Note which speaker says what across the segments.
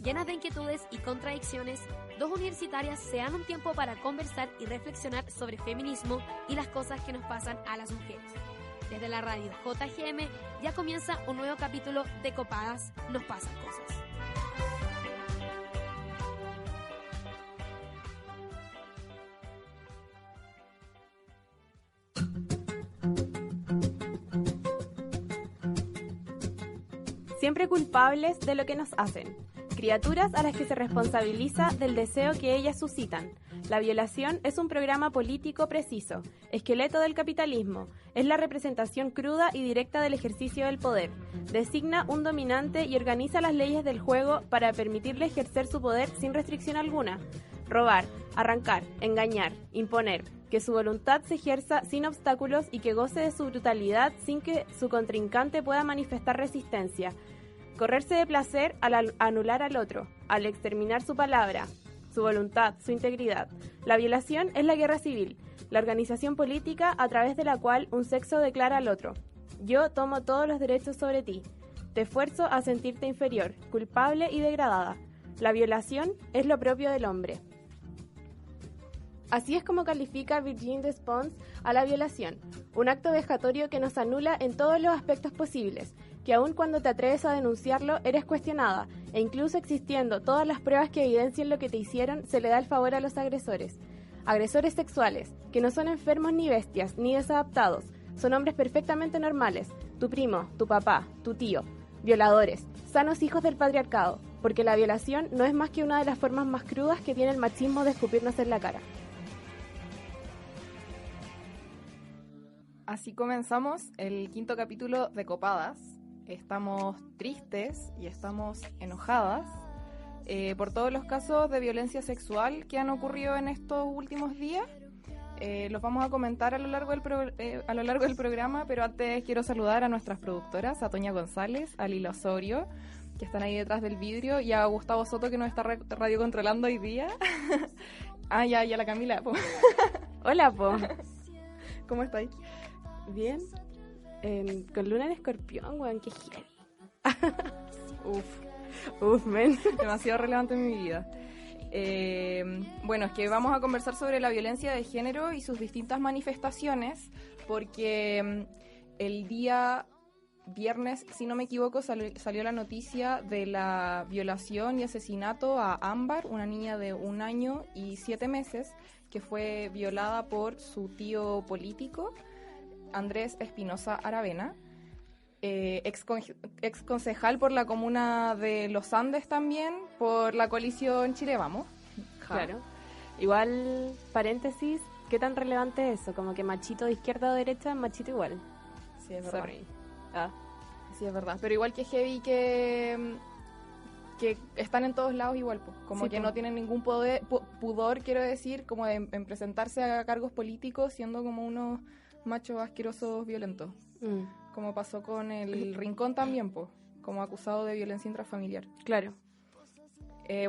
Speaker 1: Llenas de inquietudes y contradicciones, dos universitarias se dan un tiempo para conversar y reflexionar sobre feminismo y las cosas que nos pasan a las mujeres. Desde la radio JGM ya comienza un nuevo capítulo de Copadas Nos Pasan Cosas.
Speaker 2: Siempre culpables de lo que nos hacen. Criaturas a las que se responsabiliza del deseo que ellas suscitan. La violación es un programa político preciso, esqueleto del capitalismo, es la representación cruda y directa del ejercicio del poder. Designa un dominante y organiza las leyes del juego para permitirle ejercer su poder sin restricción alguna. Robar, arrancar, engañar, imponer, que su voluntad se ejerza sin obstáculos y que goce de su brutalidad sin que su contrincante pueda manifestar resistencia. Correrse de placer al anular al otro, al exterminar su palabra, su voluntad, su integridad. La violación es la guerra civil, la organización política a través de la cual un sexo declara al otro: yo tomo todos los derechos sobre ti. Te esfuerzo a sentirte inferior, culpable y degradada. La violación es lo propio del hombre. Así es como califica Virginie Despentes a la violación, un acto vejatorio que nos anula en todos los aspectos posibles, que aun cuando te atreves a denunciarlo, eres cuestionada, e incluso existiendo todas las pruebas que evidencien lo que te hicieron, se le da el favor a los agresores. Agresores sexuales, que no son enfermos ni bestias, ni desadaptados, son hombres perfectamente normales, tu primo, tu papá, tu tío. Violadores, sanos hijos del patriarcado, porque la violación no es más que una de las formas más crudas que tiene el machismo de escupirnos en la cara.
Speaker 3: Así comenzamos el quinto capítulo de Copadas. Estamos tristes y estamos enojadas por todos los casos de violencia sexual que han ocurrido en estos últimos días. Los vamos a comentar a lo largo del programa, pero antes quiero saludar a nuestras productoras, a Toña González, a Lila Osorio, que están ahí detrás del vidrio, y a Gustavo Soto, que nos está radiocontrolando hoy día. Y a la Camila, po.
Speaker 2: Hola, po.
Speaker 3: ¿Cómo estáis?
Speaker 2: Bien. Con luna en escorpión, weón, qué heavy. Uf, men.
Speaker 3: Demasiado relevante en mi vida. Bueno, es que vamos a conversar sobre la violencia de género y sus distintas manifestaciones, porque el día viernes, si no me equivoco, salió la noticia de la violación y asesinato a Ámbar, una niña de 1 año y 7 meses, que fue violada por su tío político, Andrés Espinosa Aravena, ex concejal por la comuna de Los Andes también, por la coalición Chile Vamos.
Speaker 2: Claro. Igual, paréntesis, ¿qué tan relevante es eso? Como que machito de izquierda o derecha, machito igual.
Speaker 3: Sí, es verdad.
Speaker 2: Sorry.
Speaker 3: Sí, es verdad. Pero igual que heavy que están en todos lados igual, pues. Como
Speaker 2: sí,
Speaker 3: que no tienen ningún pudor, quiero decir, como en presentarse a cargos políticos siendo como unos machos asquerosos violentos. Como pasó con el Rincón también, pues, como acusado de violencia intrafamiliar.
Speaker 2: Claro.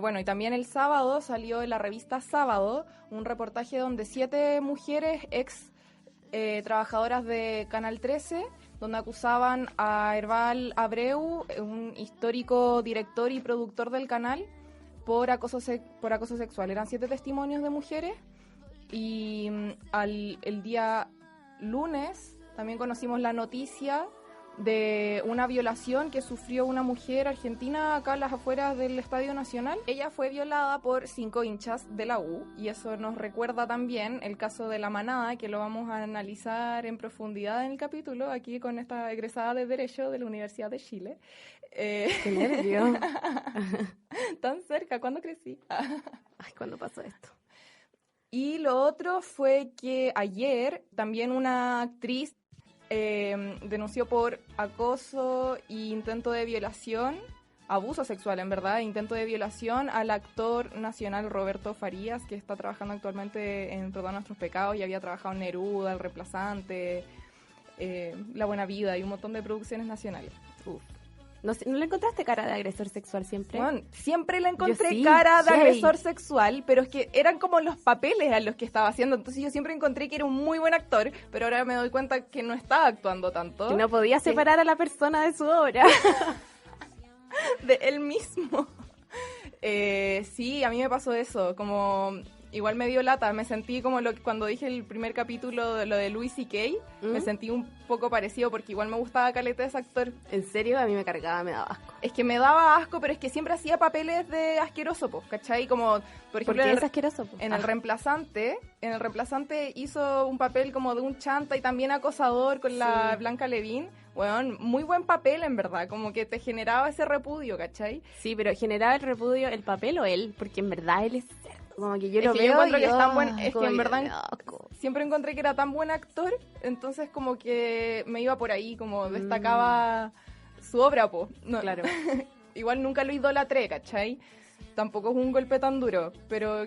Speaker 3: Bueno, y también el sábado salió en la revista Sábado un reportaje donde 7 mujeres ex trabajadoras de Canal 13, donde acusaban a Herval Abreu, un histórico director y productor del canal, por acoso sexual. Eran 7 testimonios de mujeres, y el día lunes también conocimos la noticia de una violación que sufrió una mujer argentina acá a las afueras del Estadio Nacional. Ella fue violada por 5 hinchas de la U, y eso nos recuerda también el caso de La Manada, que lo vamos a analizar en profundidad en el capítulo, aquí con esta egresada de Derecho de la Universidad de Chile.
Speaker 2: ¡Qué nervio!
Speaker 3: Tan cerca, ¿cuándo crecí?
Speaker 2: Ay, ¿cuándo pasó esto?
Speaker 3: Y lo otro fue que ayer también una actriz denunció por acoso e intento de violación, abuso sexual en verdad, intento de violación al actor nacional Roberto Farías, que está trabajando actualmente en Perdón Nuestros Pecados y había trabajado en Neruda, El Reemplazante, La Buena Vida y un montón de producciones nacionales.
Speaker 2: ¿No le encontraste cara de agresor sexual siempre?
Speaker 3: Bueno, siempre le encontré cara de agresor sexual, pero es que eran como los papeles a los que estaba haciendo. Entonces yo siempre encontré que era un muy buen actor, pero ahora me doy cuenta que no estaba actuando tanto.
Speaker 2: Que no podía separar a la persona de su obra.
Speaker 3: De él mismo. Sí, a mí me pasó eso, como igual me dio lata, me sentí como cuando dije el primer capítulo de lo de Louis C.K., me sentí un poco parecido porque igual me gustaba caleta de ese actor.
Speaker 2: ¿En serio? A mí me cargaba, me daba asco.
Speaker 3: Es que me daba asco, pero es que siempre hacía papeles de asqueroso, pues, ¿cachai? Como, por ejemplo,
Speaker 2: ¿Por qué es asqueroso?
Speaker 3: en el reemplazante hizo un papel como de un chanta y también acosador con la Blanca Levin. Bueno, muy buen papel, en verdad, como que te generaba ese repudio, ¿cachai?
Speaker 2: Sí, pero ¿generaba el repudio el papel o él? Porque en verdad él es cerdo. Como que yo lo veo
Speaker 3: encuentro
Speaker 2: y
Speaker 3: que es tan buen, es que en verdad
Speaker 2: asco.
Speaker 3: siempre encontré que era tan buen actor, entonces como que me iba por ahí, como destacaba su obra, po. No,
Speaker 2: claro.
Speaker 3: Igual nunca lo idolatré, ¿cachai? Tampoco es un golpe tan duro, pero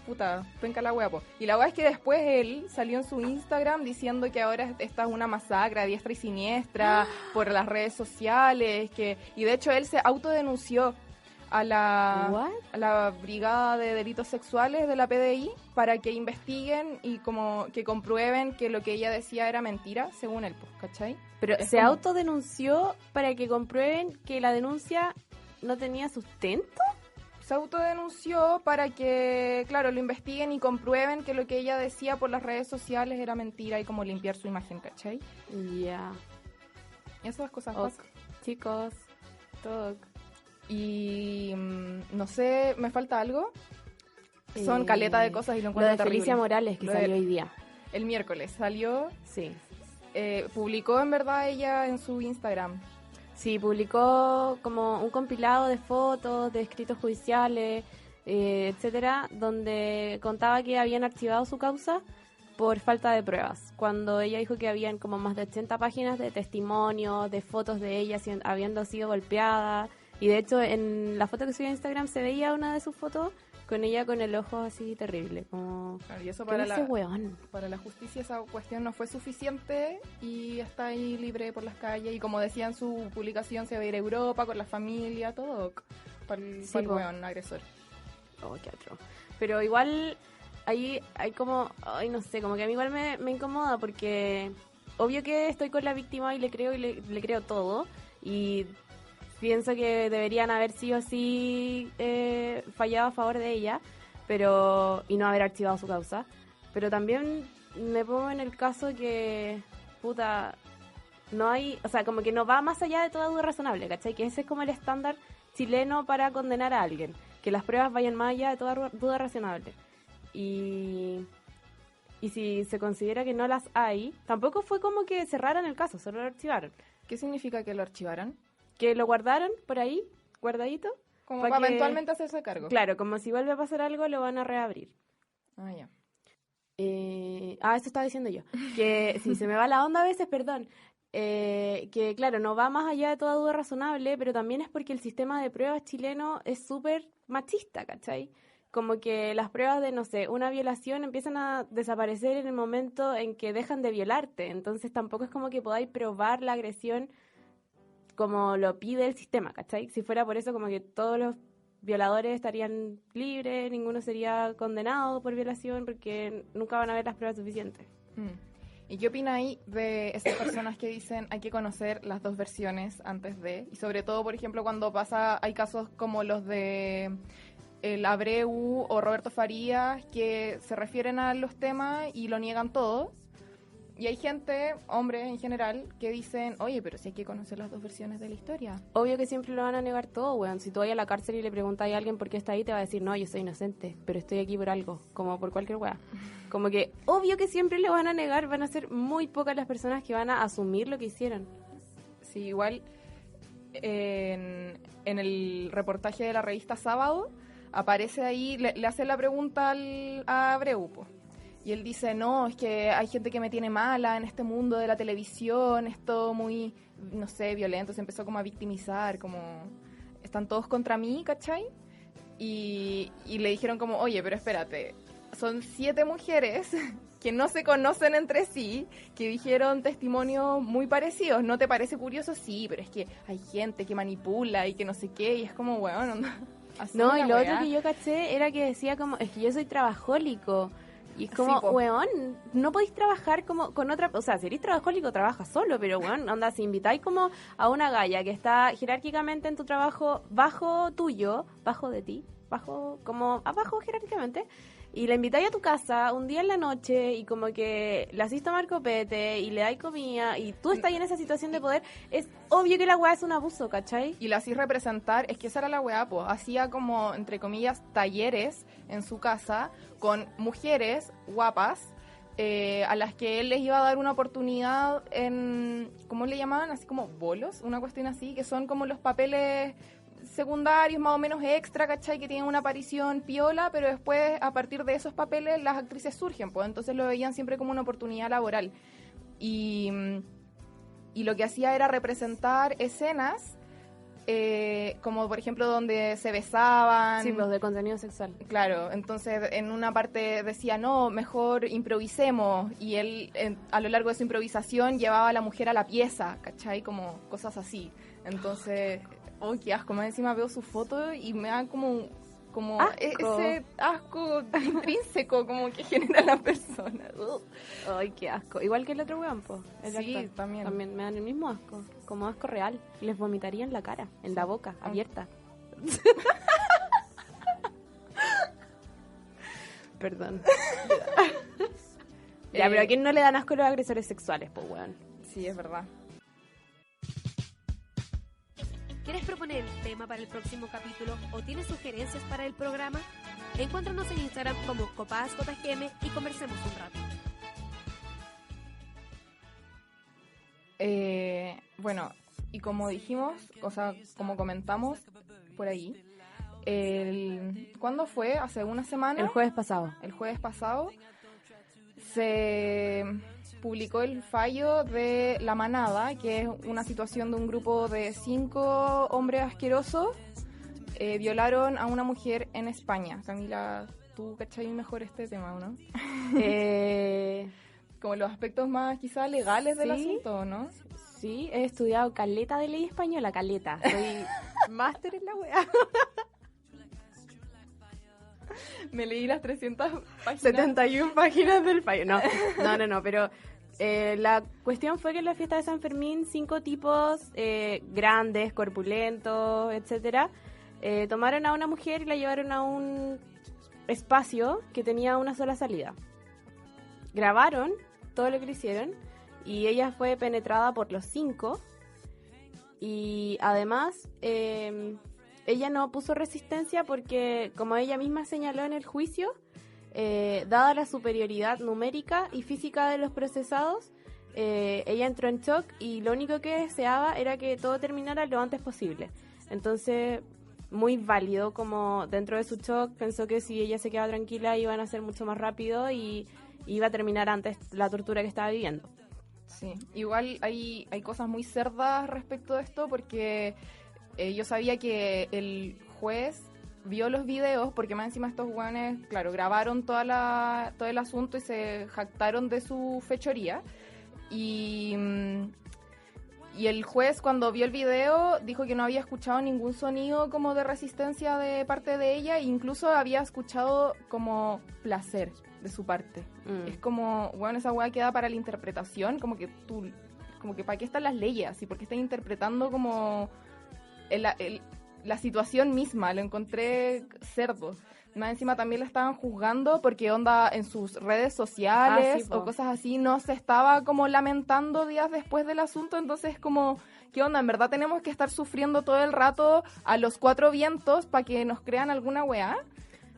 Speaker 3: puta, penca la wea, po. Y la wea es que después él salió en su Instagram diciendo que ahora esta es una masacre a diestra y siniestra por las redes sociales, y de hecho él se autodenunció a la Brigada de Delitos Sexuales de la PDI para que investiguen y como que comprueben que lo que ella decía era mentira, según él, pues, ¿cachai?
Speaker 2: Pero
Speaker 3: es
Speaker 2: se
Speaker 3: como...
Speaker 2: autodenunció para que comprueben que la denuncia no tenía sustento.
Speaker 3: Se autodenunció para que, claro, lo investiguen y comprueben que lo que ella decía por las redes sociales era mentira y como limpiar su imagen, ¿cachai?
Speaker 2: Ya.
Speaker 3: Esas cosas pasan.
Speaker 2: Chicos, talk.
Speaker 3: Y no sé, ¿me falta algo? Son caleta de cosas y lo encuentro
Speaker 2: lo de
Speaker 3: terrible.
Speaker 2: Felicia Morales, que salió hoy día.
Speaker 3: El miércoles salió.
Speaker 2: Sí.
Speaker 3: Publicó en verdad ella en su Instagram.
Speaker 2: Sí, publicó como un compilado de fotos, de escritos judiciales, etcétera, donde contaba que habían archivado su causa por falta de pruebas. Cuando ella dijo que habían como más de 80 páginas de testimonios, de fotos de ella habiendo sido golpeada. Y de hecho, en la foto que subió a Instagram se veía una de sus fotos con ella con el ojo así terrible. Como,
Speaker 3: claro, y eso
Speaker 2: para
Speaker 3: la justicia esa cuestión no fue suficiente y está ahí libre por las calles. Y como decía en su publicación, se va a ir a Europa con la familia, todo para el weón agresor.
Speaker 2: Oh, qué otro. Pero igual ahí hay como, ay, no sé, como que a mí igual me incomoda porque obvio que estoy con la víctima y le creo todo. Y pienso que deberían haber sí o sí fallado a favor de ella, y no haber archivado su causa. Pero también me pongo en el caso que, puta, no hay, o sea, como que no va más allá de toda duda razonable, ¿cachai? Que ese es como el estándar chileno para condenar a alguien, que las pruebas vayan más allá de toda duda razonable. Y si se considera que no las hay, tampoco fue como que cerraran el caso, solo lo archivaron.
Speaker 3: ¿Qué significa que lo archivaran?
Speaker 2: Que lo guardaron por ahí, guardadito.
Speaker 3: Como para eventualmente hacerse cargo.
Speaker 2: Claro, como si vuelve a pasar algo, lo van a reabrir.
Speaker 3: Ah, ya.
Speaker 2: Eso estaba diciendo yo. Que si se me va la onda a veces, perdón. Que claro, no va más allá de toda duda razonable, pero también es porque el sistema de pruebas chileno es súper machista, ¿cachai? Como que las pruebas de, no sé, una violación empiezan a desaparecer en el momento en que dejan de violarte. Entonces tampoco es como que podáis probar la agresión como lo pide el sistema, ¿cachai? Si fuera por eso, como que todos los violadores estarían libres, ninguno sería condenado por violación porque nunca van a haber las pruebas suficientes.
Speaker 3: ¿Y qué opináis de esas personas que dicen hay que conocer las dos versiones antes de? Y sobre todo, por ejemplo, cuando hay casos como los de el Abreu o Roberto Farías, que se refieren a los temas y lo niegan todo. Y hay gente, hombres en general, que dicen, oye, pero si hay que conocer las dos versiones de la historia.
Speaker 2: Obvio que siempre lo van a negar todo, weón. Si tú vas a la cárcel y le preguntas a alguien por qué está ahí, te va a decir, no, yo soy inocente, pero estoy aquí por algo, como por cualquier weá. Como que, obvio que siempre lo van a negar, van a ser muy pocas las personas que van a asumir lo que hicieron.
Speaker 3: Sí, igual, en el reportaje de la revista Sábado, aparece ahí, le hace la pregunta a Abreu, po. Y él dice, no, es que hay gente que me tiene mala en este mundo de la televisión, es todo muy, no sé, violento. Se empezó como a victimizar, como, están todos contra mí, ¿cachai? Y le dijeron como, oye, pero espérate, son 7 mujeres que no se conocen entre sí, que dijeron testimonios muy parecidos. ¿No te parece curioso? Sí, pero es que hay gente que manipula y que no sé qué, y es como, bueno,
Speaker 2: no, y lo otro que yo caché era que decía como, es que yo soy trabajólico. Y es como, sí, weón, no podéis trabajar como con otra... O sea, si eres trabajólico, trabajas solo, pero weón, onda, si invitáis como a una galla que está jerárquicamente en tu trabajo bajo tuyo, bajo de ti, bajo, como abajo jerárquicamente, y la invitáis a tu casa un día en la noche y como que le hacís tomar copete y le dais comida y tú estás en esa situación de poder, es obvio que la weá es un abuso, ¿cachai?
Speaker 3: Y la hacís representar, es que esa era la weá, pues, hacía como, entre comillas, talleres en su casa con mujeres guapas, a las que él les iba a dar una oportunidad en, ¿cómo le llamaban? Así como bolos, una cuestión así, que son como los papeles secundarios, más o menos extra, ¿cachai? Que tienen una aparición piola, pero después, a partir de esos papeles, las actrices surgen, pues, entonces lo veían siempre como una oportunidad laboral. Y lo que hacía era representar escenas, como por ejemplo donde se besaban.
Speaker 2: Sí, los de contenido sexual.
Speaker 3: Claro, entonces en una parte decía, no, mejor improvisemos, y él a lo largo de su improvisación llevaba a la mujer a la pieza, ¿cachai? Como cosas así. Entonces, oh, qué asco, más encima veo su foto y me da como ese asco intrínseco como que genera la persona.
Speaker 2: Ay, qué asco. Igual que el otro weón, po.
Speaker 3: Sí,
Speaker 2: actor.
Speaker 3: también.
Speaker 2: También me dan el mismo asco. Como asco real. Les vomitaría en la cara, en la boca, abierta. Perdón. Ya, pero ¿a quién no le dan asco los agresores sexuales, po, weón?
Speaker 3: Sí, es verdad.
Speaker 1: ¿Quieres proponer el tema para el próximo capítulo o tienes sugerencias para el programa? Encuéntranos en Instagram como copadasjm y conversemos un rato.
Speaker 3: Bueno, y como dijimos, o sea, como comentamos por ahí, ¿cuándo fue? ¿Hace una semana?
Speaker 2: El jueves pasado.
Speaker 3: El jueves pasado se publicó el fallo de La Manada, que es una situación de un grupo de 5 hombres asquerosos. Violaron a una mujer en España. Camila, tú cachai mejor este tema, ¿o no? Como los aspectos más quizás legales del asunto, ¿no?
Speaker 2: Sí, he estudiado caleta de ley española, caleta. Soy máster en la weá.
Speaker 3: Me leí las 300 páginas.
Speaker 2: 71 páginas del fallo. No, pero la cuestión fue que en la fiesta de San Fermín 5 tipos grandes, corpulentos, etcétera, tomaron a una mujer y la llevaron a un espacio que tenía una sola salida. Grabaron todo lo que le hicieron y ella fue penetrada por los 5 y además ella no puso resistencia porque, como ella misma señaló en el juicio, dada la superioridad numérica y física de los procesados, ella entró en shock y lo único que deseaba era que todo terminara lo antes posible. Entonces, muy válido, como dentro de su shock pensó que si ella se quedaba tranquila iban a ser mucho más rápido y iba a terminar antes la tortura que estaba viviendo.
Speaker 3: Sí, igual hay cosas muy cerdas respecto de esto porque yo sabía que el juez vio los videos porque más encima estos hueones, claro, grabaron todo el asunto y se jactaron de su fechoría. Y el juez, cuando vio el video, dijo que no había escuchado ningún sonido como de resistencia de parte de ella e incluso había escuchado como placer de su parte. Es como, bueno, esa hueá queda para la interpretación, como que ¿para qué están las leyes? ¿Y por qué están interpretando como la situación misma? Lo encontré cerdo. Más encima también la estaban juzgando porque onda en sus redes sociales o cosas así no se estaba como lamentando días después del asunto, entonces como, ¿qué onda? ¿En verdad tenemos que estar sufriendo todo el rato a los 4 vientos para que nos crean alguna weá?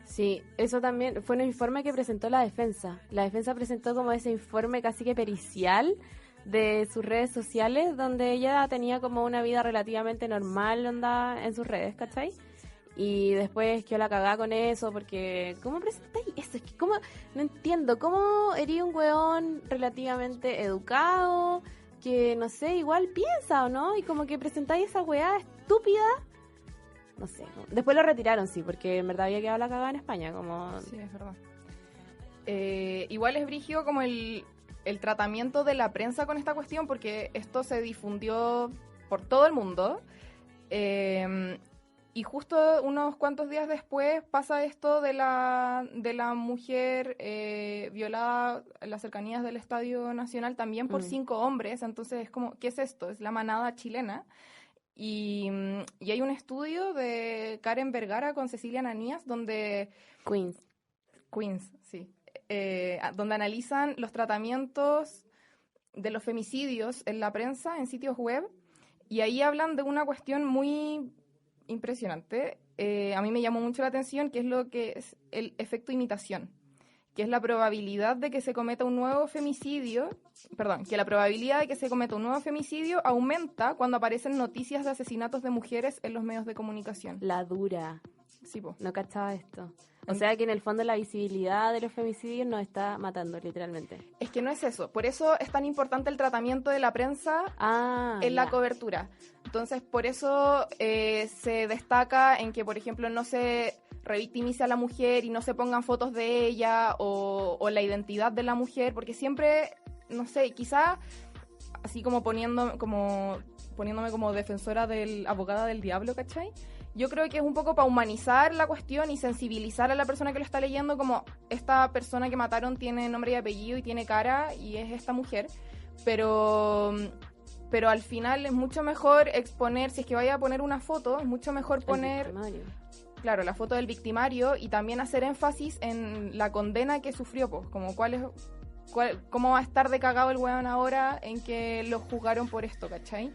Speaker 2: Sí, eso también fue un informe que presentó la defensa. La defensa presentó como ese informe casi que pericial de sus redes sociales, donde ella tenía como una vida relativamente normal onda en sus redes, ¿cachai? Y después quedó la cagada con eso, porque ¿cómo presentáis eso? Es que ¿cómo? No entiendo, ¿cómo eres un weón relativamente educado, que no sé, igual piensa o no? Y como que presentáis esa weá estúpida. No sé, después lo retiraron, sí, porque en verdad había quedado la cagada en España, como...
Speaker 3: Sí, es verdad. Igual es brígido como el tratamiento de la prensa con esta cuestión, porque esto se difundió por todo el mundo, y justo unos cuantos días después pasa esto de la mujer violada en las cercanías del Estadio Nacional, también por 5 hombres, entonces es como, ¿qué es esto? Es la manada chilena. Y hay un estudio de Karen Vergara con Cecilia Ananías donde... Queens, sí. Donde analizan los tratamientos de los femicidios en la prensa, en sitios web, y ahí hablan de una cuestión muy impresionante. A mí me llamó mucho la atención, que es lo que es el efecto imitación, que es la probabilidad de que se cometa un nuevo femicidio, que la probabilidad de que se cometa un nuevo femicidio aumenta cuando aparecen noticias de asesinatos de mujeres en los medios de comunicación.
Speaker 2: La dura.
Speaker 3: Sí, po.
Speaker 2: No cachaba esto. O sea que en el fondo la visibilidad de los femicidios nos está matando, literalmente.
Speaker 3: Es que no es eso. Por eso es tan importante el tratamiento de la prensa en la cobertura. Entonces, por eso se destaca en que, por ejemplo, no se revictimice a la mujer y no se pongan fotos de ella o la identidad de la mujer, porque siempre, no sé, quizá así como poniéndome como defensora abogada del diablo, ¿cachai? Yo creo que es un poco para humanizar la cuestión y sensibilizar a la persona que lo está leyendo, como esta persona que mataron tiene nombre y apellido y tiene cara y es esta mujer, pero al final es mucho mejor exponer, si es que vaya a poner una foto, es mucho mejor poner, claro, la foto del victimario y también hacer énfasis en la condena que sufrió, pues, como cómo va a estar de cagado el weón ahora en que lo juzgaron por esto, ¿cachai?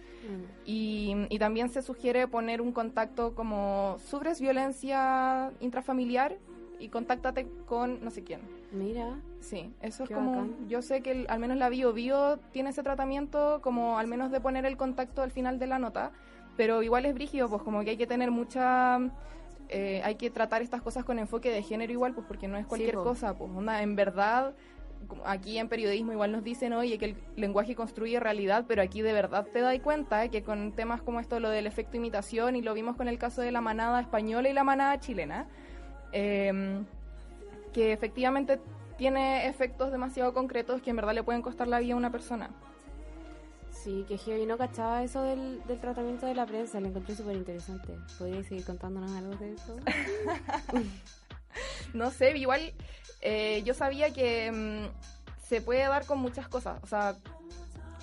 Speaker 3: Y también se sugiere poner un contacto como ¿sufres violencia intrafamiliar? Y contáctate con no sé quién.
Speaker 2: Mira.
Speaker 3: Sí, eso es
Speaker 2: qué
Speaker 3: como...
Speaker 2: bacán.
Speaker 3: Yo sé que al menos la Bio tiene ese tratamiento como al menos de poner el contacto al final de la nota, pero igual es brígido, pues como que hay que tener mucha... hay que tratar estas cosas con enfoque de género igual, pues porque no es cualquier cosa, pues onda, en verdad... Aquí en periodismo igual nos dicen, oye, que el lenguaje construye realidad, pero aquí de verdad te das cuenta que con temas como esto, lo del efecto imitación, y lo vimos con el caso de la manada española y la manada chilena, que efectivamente tiene efectos demasiado concretos que en verdad le pueden costar la vida a una persona.
Speaker 2: Sí, que heavy, no cachaba eso del tratamiento de la prensa, lo encontré súper interesante. ¿Podrías seguir contándonos algo de eso?
Speaker 3: No sé, igual... yo sabía que se puede dar con muchas cosas, o sea,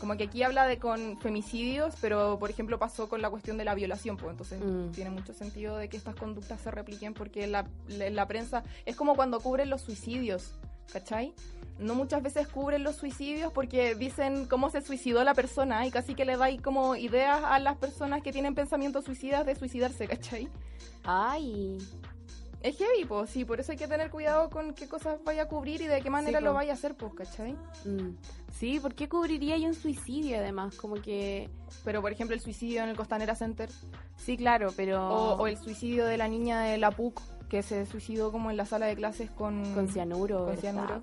Speaker 3: como que aquí habla de con femicidios, pero por ejemplo pasó con la cuestión de la violación, pues entonces tiene mucho sentido de que estas conductas se repliquen porque la prensa es como cuando cubren los suicidios, ¿cachai? No muchas veces cubren los suicidios porque dicen cómo se suicidó la persona y casi que le da ahí como ideas a las personas que tienen pensamientos suicidas de suicidarse, ¿cachai?
Speaker 2: Ay...
Speaker 3: Es heavy, pues, sí, por eso hay que tener cuidado con qué cosas vaya a cubrir y de qué manera lo vaya a hacer, pues, ¿cachai?
Speaker 2: Sí, ¿por qué cubriría yo un suicidio, además? Como que...
Speaker 3: Pero, por ejemplo, el suicidio en el Costanera Center.
Speaker 2: Sí, claro, pero...
Speaker 3: O el suicidio de la niña de la PUC, que se suicidó como en la sala de clases con cianuro.
Speaker 2: Con cianuro.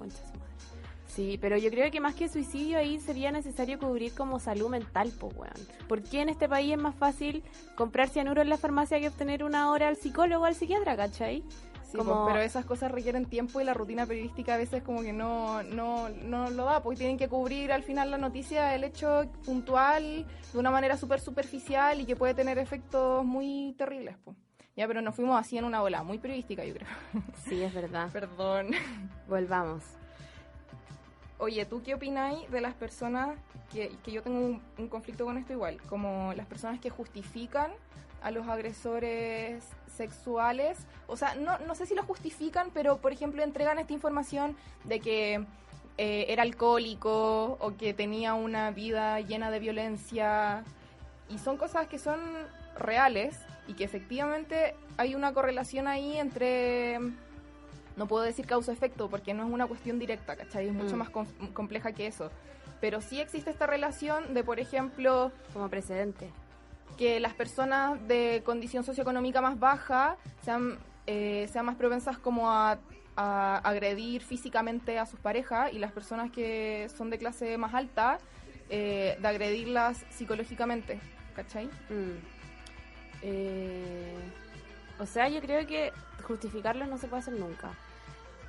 Speaker 2: Sí, pero yo creo que más que suicidio ahí sería necesario cubrir como salud mental, pues, weón. ¿Por qué en este país es más fácil comprar cianuro en la farmacia que obtener una hora al psicólogo o al psiquiatra, cachai?
Speaker 3: Sí, como... pero esas cosas requieren tiempo y la rutina periodística a veces como que no lo da, pues tienen que cubrir al final la noticia, el hecho puntual, de una manera súper superficial y que puede tener efectos muy terribles, pues. Ya, pero nos fuimos así en una ola, muy periodística, yo creo.
Speaker 2: Sí, es verdad.
Speaker 3: Perdón.
Speaker 2: Volvamos.
Speaker 3: Oye, ¿tú qué opináis de las personas, que yo tengo un conflicto con esto igual, como las personas que justifican a los agresores sexuales? O sea, no sé si lo justifican, pero por ejemplo entregan esta información de que era alcohólico o que tenía una vida llena de violencia, y son cosas que son reales y que efectivamente hay una correlación ahí entre... No puedo decir causa-efecto porque no es una cuestión directa, ¿cachai? Es mucho más compleja que eso. Pero sí existe esta relación de, por ejemplo...
Speaker 2: Como precedente.
Speaker 3: Que las personas de condición socioeconómica más baja sean más propensas como a agredir físicamente a sus parejas, y las personas que son de clase más alta de agredirlas psicológicamente, ¿cachai?
Speaker 2: O sea, yo creo que justificarlo no se puede hacer nunca.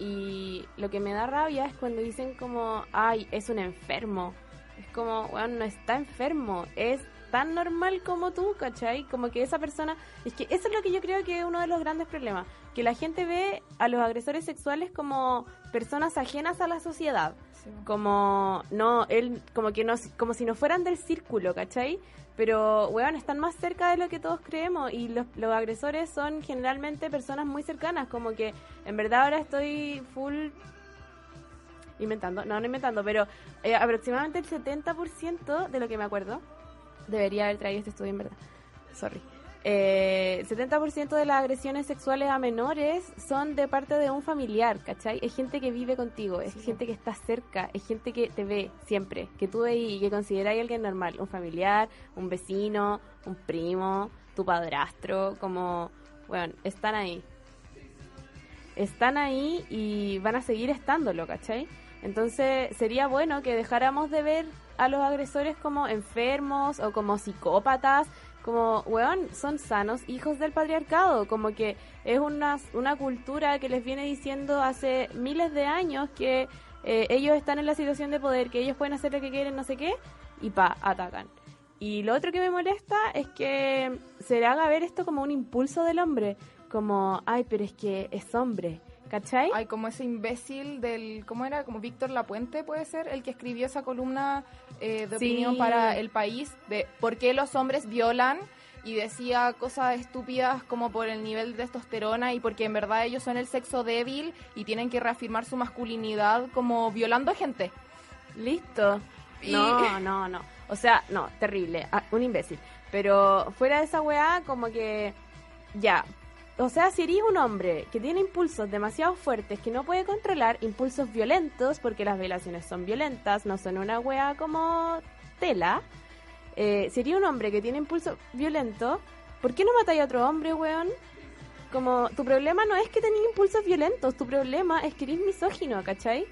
Speaker 2: Y lo que me da rabia es cuando dicen como, ay, es un enfermo. Es como, bueno, no está enfermo, es tan normal como tú, ¿cachai? Como que esa persona... Es que eso es lo que yo creo que es uno de los grandes problemas. Que la gente ve a los agresores sexuales como personas ajenas a la sociedad. Sí. Como, no, él, como que no, como si no fueran del círculo, ¿cachai? pero, weón, están más cerca de lo que todos creemos y los agresores son generalmente personas muy cercanas, como que en verdad ahora estoy full inventando, no inventando, pero aproximadamente el 70% de lo que me acuerdo, debería haber traído este estudio en verdad, sorry. 70% de las agresiones sexuales a menores son de parte de un familiar, ¿cachai? Es gente que vive contigo, es gente que está cerca, es gente que te ve siempre, que tú veis y que consideráis alguien normal, un familiar, un vecino, un primo, tu padrastro, como, bueno, están ahí y van a seguir estándolo, ¿cachai? Entonces sería bueno que dejáramos de ver a los agresores como enfermos o como psicópatas, como, weón, son sanos hijos del patriarcado, como que es una cultura que les viene diciendo hace miles de años que ellos están en la situación de poder, que ellos pueden hacer lo que quieren, no sé qué, y atacan. Y lo otro que me molesta es que se le haga ver esto como un impulso del hombre, como, ay, pero es que es hombre, ¿cachai?
Speaker 3: Ay, como ese imbécil ¿cómo era? Como Víctor Lapuente, puede ser, el que escribió esa columna de opinión para El País, de por qué los hombres violan, y decía cosas estúpidas como por el nivel de testosterona y porque en verdad ellos son el sexo débil y tienen que reafirmar su masculinidad como violando a gente.
Speaker 2: Listo. No. O sea, no, terrible, un imbécil. Pero fuera de esa weá, como que ya... O sea, si eres un hombre que tiene impulsos demasiado fuertes, que no puede controlar, impulsos violentos, porque las violaciones son violentas, no son una wea como tela. Si eres un hombre que tiene impulsos violentos, ¿por qué no matáis a otro hombre, weón? Como, tu problema no es que tenés impulsos violentos, tu problema es que eres misógino, ¿cachai?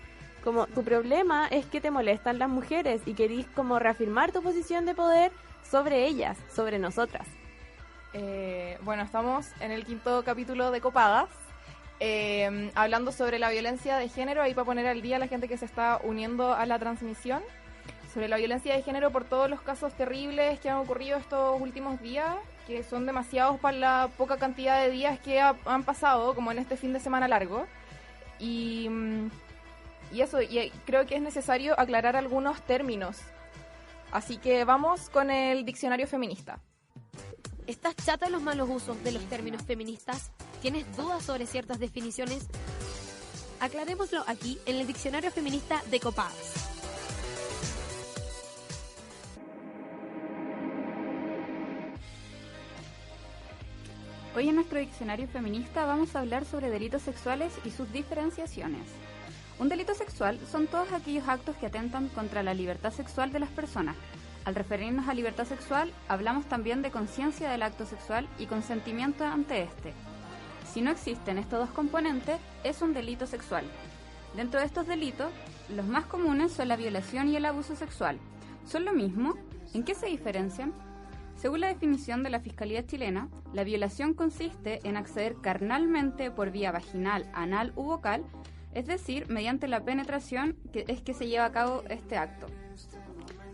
Speaker 2: Como, tu problema es que te molestan las mujeres y querís como reafirmar tu posición de poder sobre ellas, sobre nosotras.
Speaker 3: Bueno, estamos en el 5º capítulo de Copadas, hablando sobre la violencia de género, ahí para poner al día a la gente que se está uniendo a la transmisión, sobre la violencia de género por todos los casos terribles que han ocurrido estos últimos días, que son demasiados para la poca cantidad de días que han pasado, como en este fin de semana largo. Y eso, y creo que es necesario aclarar algunos términos. Así que vamos con el diccionario feminista.
Speaker 1: ¿Estás chata de los malos usos de los términos feministas? ¿Tienes dudas sobre ciertas definiciones? Aclarémoslo aquí en el diccionario feminista de Copadas.
Speaker 4: Hoy en nuestro diccionario feminista vamos a hablar sobre delitos sexuales y sus diferenciaciones. Un delito sexual son todos aquellos actos que atentan contra la libertad sexual de las personas. Al referirnos a libertad sexual, hablamos también de conciencia del acto sexual y consentimiento ante este. Si no existen estos dos componentes, es un delito sexual. Dentro de estos delitos, los más comunes son la violación y el abuso sexual. ¿Son lo mismo? ¿En qué se diferencian? Según la definición de la Fiscalía chilena, la violación consiste en acceder carnalmente por vía vaginal, anal u vocal, es decir, mediante la penetración que se lleva a cabo este acto.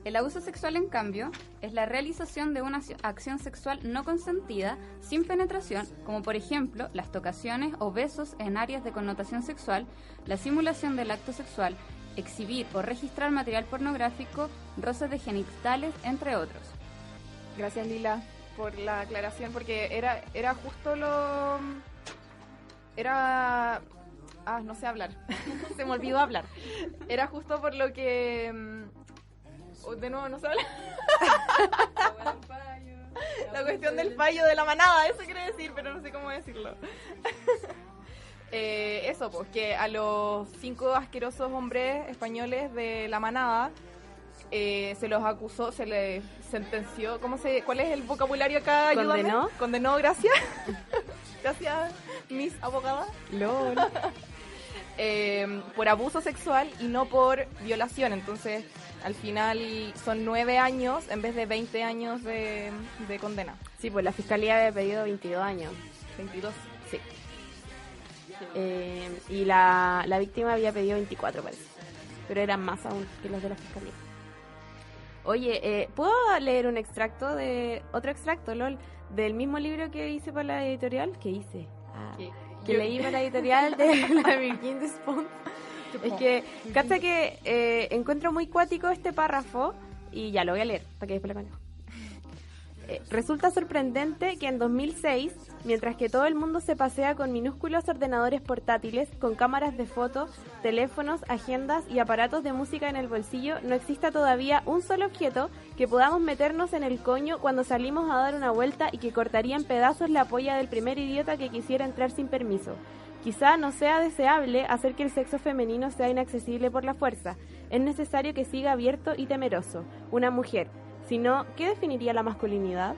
Speaker 4: El abuso sexual, en cambio, es la realización de una acción sexual no consentida, sin penetración, como por ejemplo las tocaciones o besos en áreas de connotación sexual, la simulación del acto sexual, exhibir o registrar material pornográfico, roces de genitales, entre otros.
Speaker 3: Gracias, Lila, por la aclaración, porque era justo no sé hablar. Se me olvidó hablar. Era justo por lo que... de nuevo, no sé hablar. La cuestión del fallo de la manada, eso quiere decir, pero no sé cómo decirlo. Eso, pues, que a los 5 asquerosos hombres españoles de la manada se los acusó, se les sentenció. ¿Cuál es el vocabulario acá? Ayúdame. Condenó, gracias. Gracias, mis abogadas.
Speaker 2: LOL.
Speaker 3: Por abuso sexual y no por violación. Entonces, al final son 9 años en vez de 20 años de condena.
Speaker 2: Sí, pues la fiscalía había pedido 22 años.
Speaker 3: 22.
Speaker 2: Sí. Y la víctima había pedido 24, parece. Pero eran más aún que los de la fiscalía. Oye, ¿puedo leer un extracto otro extracto, LOL, del mismo libro que hice para la editorial? ¿Qué hice? Que leí para la editorial de la Virgin Despont. Es que, cacha que encuentro muy cuático este párrafo y ya lo voy a leer para que después lo manejo. Resulta sorprendente que en 2006, mientras que todo el mundo se pasea con minúsculos ordenadores portátiles, con cámaras de fotos, teléfonos, agendas y aparatos de música en el bolsillo, no exista todavía un solo objeto que podamos meternos en el coño cuando salimos a dar una vuelta y que cortaría en pedazos la polla del primer idiota que quisiera entrar sin permiso. Quizá no sea deseable hacer que el sexo femenino sea inaccesible por la fuerza. Es necesario que siga abierto y temeroso. Una mujer. Si no, ¿qué definiría la masculinidad?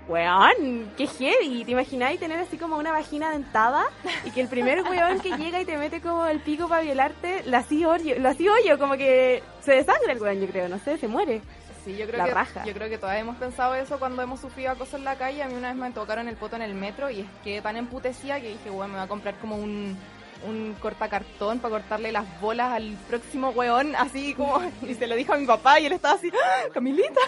Speaker 2: Weón, qué heavy. ¿Te imagináis tener así como una vagina dentada y que el primer weón que llega y te mete como el pico para violarte, lo así hoyo, como que se desangra el weón, yo creo, no sé, se muere.
Speaker 3: Sí, yo
Speaker 2: raja.
Speaker 3: Yo creo que todas hemos pensado eso cuando hemos sufrido acoso en la calle. A mí una vez me tocaron el poto en el metro y es que tan emputecía que dije, bueno, me voy a comprar como un cortacartón para cortarle las bolas al próximo weón, así como, y se lo dijo a mi papá y él estaba así, ¡ah, Camilita!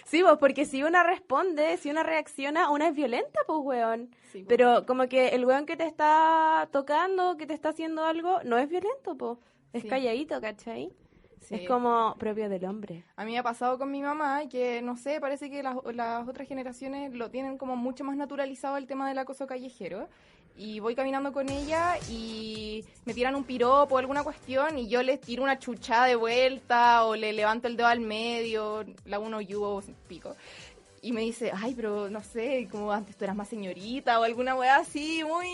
Speaker 2: Sí, pues, porque si una responde, si una reacciona, una es violenta, pues, weón.
Speaker 3: Sí, pues.
Speaker 2: Pero como que el weón que te está tocando, que te está haciendo algo, no es violento, pues. Es
Speaker 3: Sí.
Speaker 2: calladito, ¿cachai?
Speaker 3: Sí.
Speaker 2: Es como propio del hombre.
Speaker 3: A mí me ha pasado con mi mamá que, no sé, parece que las otras generaciones lo tienen como mucho más naturalizado el tema del acoso callejero. Y voy caminando con ella y me tiran un piropo o alguna cuestión y yo les tiro una chuchada de vuelta o le levanto el dedo al medio, la uno yugo pico. Y me dice, ay, pero no sé, como antes tú eras más señorita o alguna weá así, muy...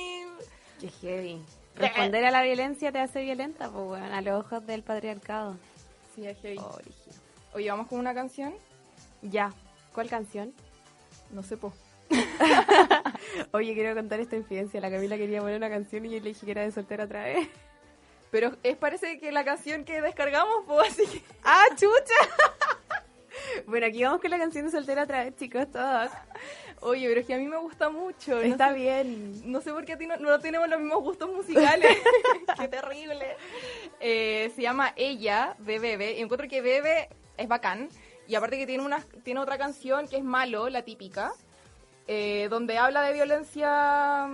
Speaker 2: Qué heavy. Responder a la violencia te hace violenta, pues, weón, a los ojos del patriarcado.
Speaker 3: Sí, es heavy.
Speaker 2: Oh, brígido.
Speaker 3: Oye, vamos con una canción.
Speaker 2: Ya. ¿Cuál canción?
Speaker 3: No sé, po.
Speaker 2: Oye, quiero contar esta infidencia. La Camila quería poner una canción y yo le dije que era de soltera otra vez.
Speaker 3: Pero parece que la canción que descargamos, pues, así que...
Speaker 2: ¡Ah, chucha! Bueno, aquí vamos con la canción de soltera otra vez, chicos, todos.
Speaker 3: Oye, pero es que a mí me gusta mucho.
Speaker 2: Está
Speaker 3: no sé,
Speaker 2: bien.
Speaker 3: No sé por qué a ti no tenemos los mismos gustos musicales. ¡Qué terrible! Se llama Ella, de Bebe. Y encuentro que Bebe es bacán. Y aparte que tiene otra canción que es Malo, la típica, donde habla de violencia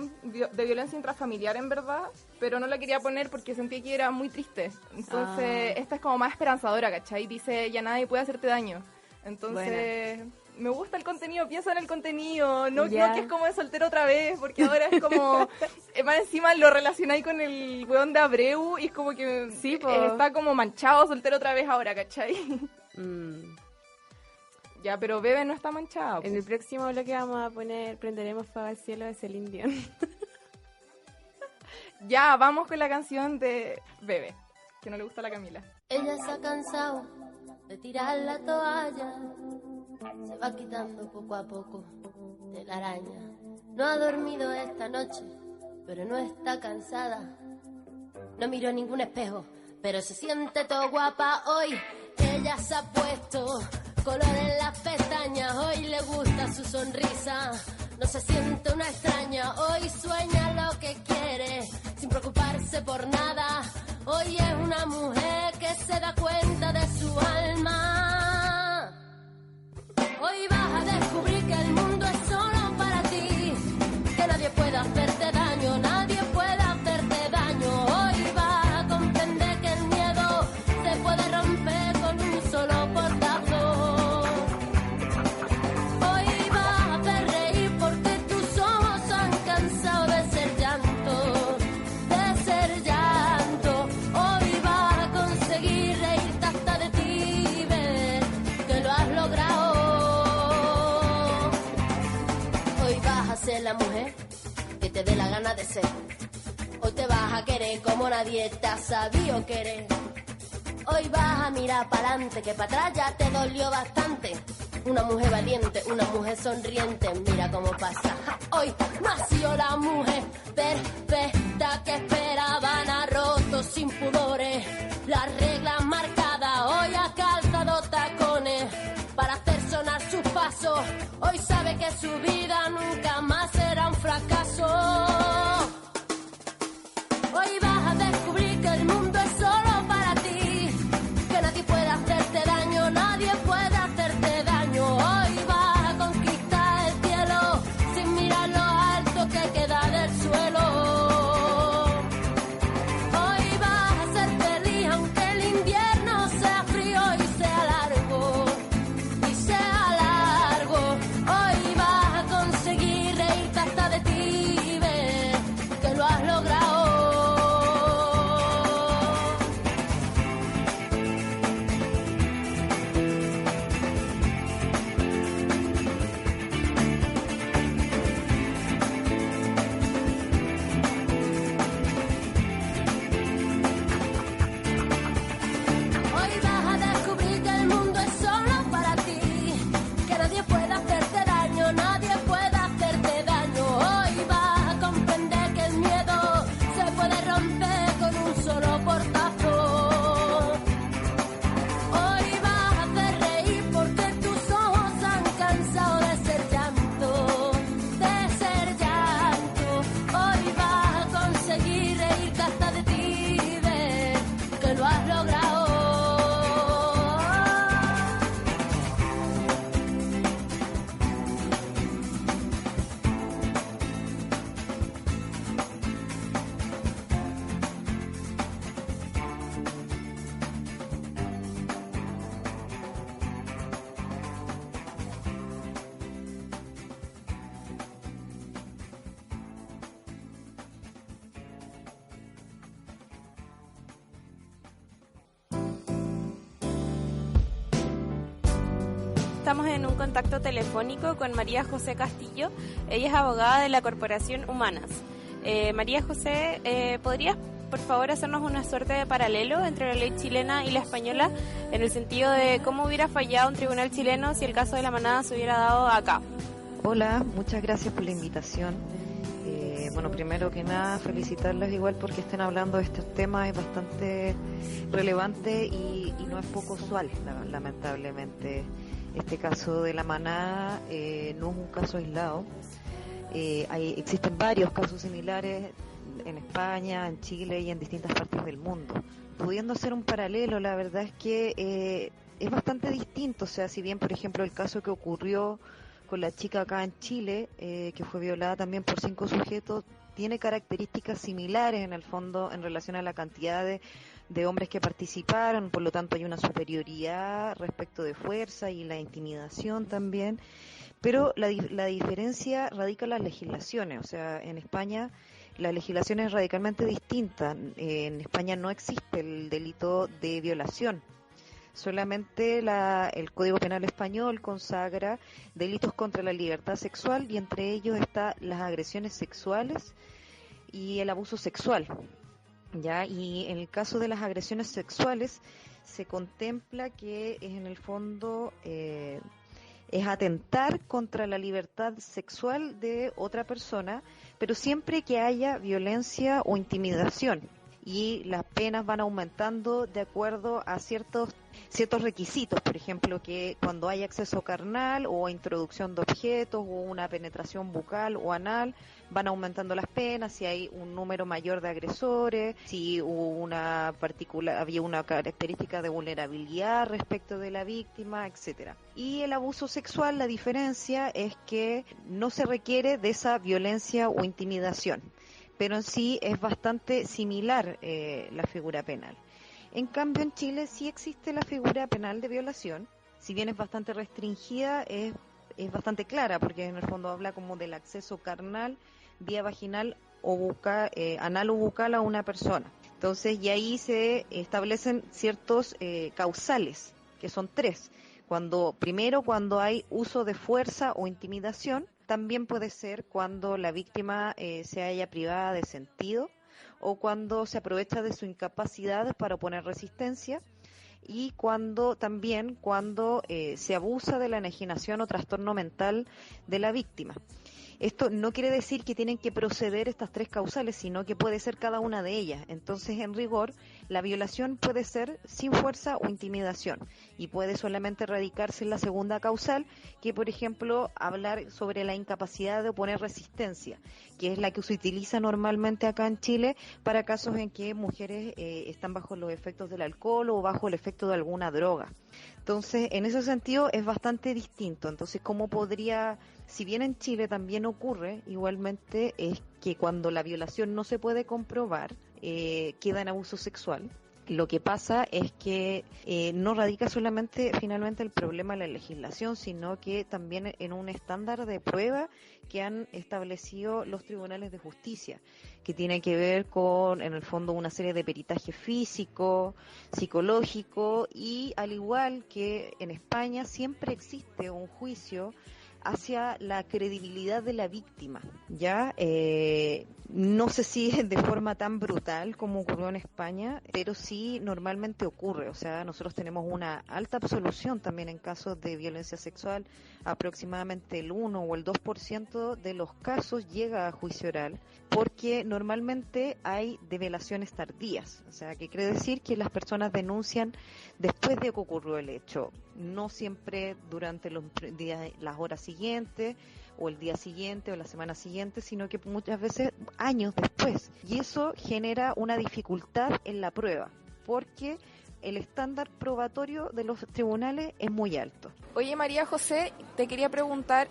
Speaker 3: intrafamiliar, en verdad. Pero no la quería poner porque sentí que era muy triste. Entonces, esta es como más esperanzadora, ¿cachai? Dice, ya nadie puede hacerte daño. Entonces... Buena. Me gusta el contenido, piensa en el contenido, no que es como de soltero otra vez, porque ahora es como, más encima lo relacionáis con el weón de Abreu y es como que
Speaker 2: sí,
Speaker 3: está como manchado soltero otra vez ahora, ¿cachai? Ya, pero Bebe no está manchado.
Speaker 2: En el próximo bloque vamos a poner Prenderemos fuego al cielo de Celine Dion.
Speaker 3: Ya, vamos con la canción de Bebe, que no le gusta a la Camila.
Speaker 5: Ella se ha cansado de tirar la toalla, se va quitando poco a poco de la araña. No ha dormido esta noche, pero no está cansada. No miró ningún espejo, pero se siente todo guapa hoy. Ella se ha puesto color en las pestañas, hoy le gusta su sonrisa. No se siente una extraña, hoy sueña lo que quiere, sin preocuparse por nada. Hoy es una mujer que se da cuenta de su alma. Hoy vas a descubrir que el mundo es solo para ti, que nadie puede hacerte daño, nadie puede hacerte daño. Hoy vas a comprender que el miedo se puede romper con un solo portazo. Hoy vas a hacer reír porque tus ojos han cansado de ser llanto, de ser llanto. Hoy vas a conseguir reírte hasta de ti y ver que lo has logrado. Ser la mujer que te dé la gana de ser. Hoy te vas a querer como nadie te ha sabido querer. Hoy vas a mirar para adelante, que para atrás ya te dolió bastante. Una mujer valiente, una mujer sonriente, mira cómo pasa. Hoy nació la mujer perfecta que esperaban, ha roto sin pudores las reglas marcadas. Hoy ha calzado tacones para hacer sonar sus pasos. Hoy sabe que su vida nunca más será un fracaso. Hoy vas a descubrir que el mundo es solo para ti, que nadie puede hacerte daño, nadie puede hacerte daño. Hoy vas a conquistar el cielo sin mirar lo alto que queda del suelo. Hoy vas a ser feliz aunque el invierno sea frío y sea largo. Y sea largo.
Speaker 2: estamos en un contacto telefónico con María José Castillo. Ella es abogada de la Corporación Humanas. María José, ¿podrías por favor hacernos una suerte de paralelo entre la ley chilena y la española en el sentido de cómo hubiera fallado un tribunal chileno si el caso de la manada se hubiera dado acá?
Speaker 6: Hola, muchas gracias por la invitación. Bueno, primero que nada, felicitarlas igual porque estén hablando de estos temas, es bastante relevante y no es poco usual, lamentablemente. Este caso de la manada no es un caso aislado. Existen varios casos similares en España, en Chile y en distintas partes del mundo. Pudiendo hacer un paralelo, la verdad es que es bastante distinto. O sea, si bien, por ejemplo, el caso que ocurrió con la chica acá en Chile, que fue violada también por 5 sujetos, tiene características similares en el fondo en relación a la cantidad de hombres que participaron, por lo tanto hay una superioridad respecto de fuerza y la intimidación también, pero la diferencia radica en las legislaciones. O sea, en España la legislación es radicalmente distinta. En España no existe el delito de violación. Solamente el Código Penal español consagra delitos contra la libertad sexual y entre ellos está las agresiones sexuales y el abuso sexual. ¿Ya? Y en el caso de las agresiones sexuales se contempla que en el fondo es atentar contra la libertad sexual de otra persona, pero siempre que haya violencia o intimidación. Y las penas van aumentando de acuerdo a ciertos requisitos, por ejemplo, que cuando hay acceso carnal o introducción de objetos o una penetración bucal o anal, van aumentando las penas, si hay un número mayor de agresores, si había una característica de vulnerabilidad respecto de la víctima, etcétera. Y el abuso sexual, la diferencia es que no se requiere de esa violencia o intimidación, pero en sí es bastante similar la figura penal. En cambio, en Chile sí existe la figura penal de violación, si bien es bastante restringida, es bastante clara, porque en el fondo habla como del acceso carnal, vía vaginal o bucal, anal o bucal a una persona. Entonces, y ahí se establecen ciertos causales, que son 3. Primero, cuando hay uso de fuerza o intimidación. También puede ser cuando la víctima se haya privada de sentido o cuando se aprovecha de su incapacidad para oponer resistencia, y cuando se abusa de la enajenación o trastorno mental de la víctima. Esto no quiere decir que tienen que proceder estas 3 causales, sino que puede ser cada una de ellas. Entonces, en rigor, la violación puede ser sin fuerza o intimidación y puede solamente radicarse en la segunda causal, que por ejemplo, hablar sobre la incapacidad de oponer resistencia, que es la que se utiliza normalmente acá en Chile para casos en que mujeres están bajo los efectos del alcohol o bajo el efecto de alguna droga. Entonces, en ese sentido es bastante distinto. Entonces, ¿cómo podría, si bien en Chile también ocurre igualmente, es que cuando la violación no se puede comprobar, queda en abuso sexual? Lo que pasa es que no radica solamente finalmente el problema en la legislación, sino que también en un estándar de prueba que han establecido los tribunales de justicia, que tiene que ver con, en el fondo, una serie de peritaje físico, psicológico, y al igual que en España siempre existe un juicio hacia la credibilidad de la víctima, ¿ya? No sé si de forma tan brutal como ocurrió en España, pero sí normalmente ocurre. O sea, nosotros tenemos una alta absolución también en casos de violencia sexual. Aproximadamente el 1 o el 2% de los casos llega a juicio oral, porque normalmente hay develaciones tardías. O sea, que quiere decir que las personas denuncian después de que ocurrió el hecho, no siempre durante los días, las horas siguientes, o el día siguiente o la semana siguiente, sino que muchas veces años después. Y eso genera una dificultad en la prueba, porque el estándar probatorio de los tribunales es muy alto.
Speaker 3: Oye, María José, te quería preguntar,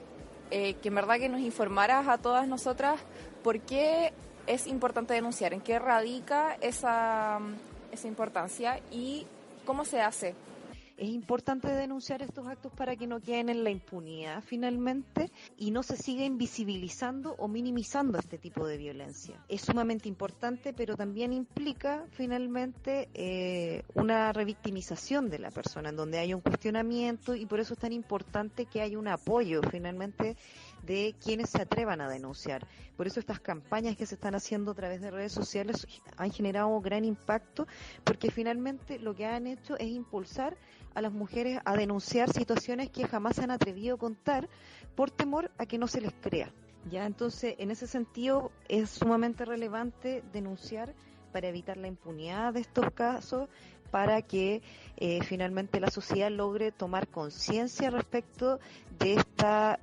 Speaker 3: que en verdad que nos informaras a todas nosotras por qué es importante denunciar, en qué radica esa importancia y cómo se hace.
Speaker 6: es importante denunciar estos actos para que no queden en la impunidad finalmente y no se siga invisibilizando o minimizando este tipo de violencia. Es sumamente importante, pero también implica finalmente una revictimización de la persona, en donde haya un cuestionamiento, y por eso es tan importante que haya un apoyo finalmente de quienes se atrevan a denunciar. Por eso estas campañas que se están haciendo a través de redes sociales han generado gran impacto, porque finalmente lo que han hecho es impulsar a las mujeres a denunciar situaciones que jamás se han atrevido a contar por temor a que no se les crea. Ya, entonces, en ese sentido es sumamente relevante denunciar para evitar la impunidad de estos casos, para que finalmente la sociedad logre tomar conciencia respecto de esta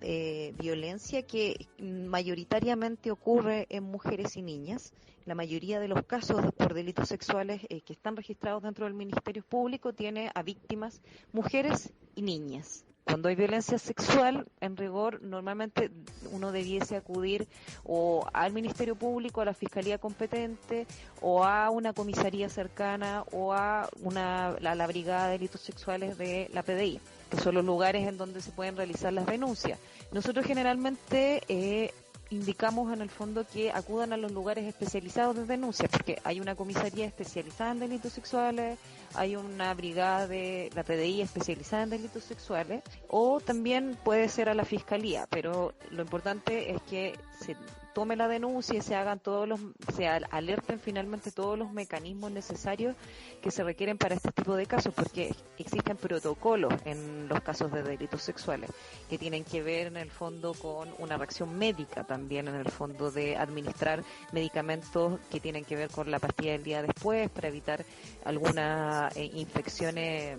Speaker 6: violencia que mayoritariamente ocurre en mujeres y niñas. La mayoría de los casos por delitos sexuales que están registrados dentro del Ministerio Público tiene a víctimas mujeres y niñas. Cuando hay violencia sexual, en rigor, normalmente uno debiese acudir o al Ministerio Público, a la Fiscalía competente, o a una comisaría cercana, o a la Brigada de Delitos Sexuales de la PDI, que son los lugares en donde se pueden realizar las denuncias. Nosotros generalmente indicamos en el fondo que acudan a los lugares especializados de denuncia, porque hay una comisaría especializada en delitos sexuales, hay una brigada de la PDI especializada en delitos sexuales, o también puede ser a la fiscalía, pero lo importante es que se tome la denuncia y se alerten finalmente todos los mecanismos necesarios que se requieren para este tipo de casos, porque existen protocolos en los casos de delitos sexuales que tienen que ver en el fondo con una reacción médica, también en el fondo de administrar medicamentos que tienen que ver con la pastilla del día después para evitar algunas infecciones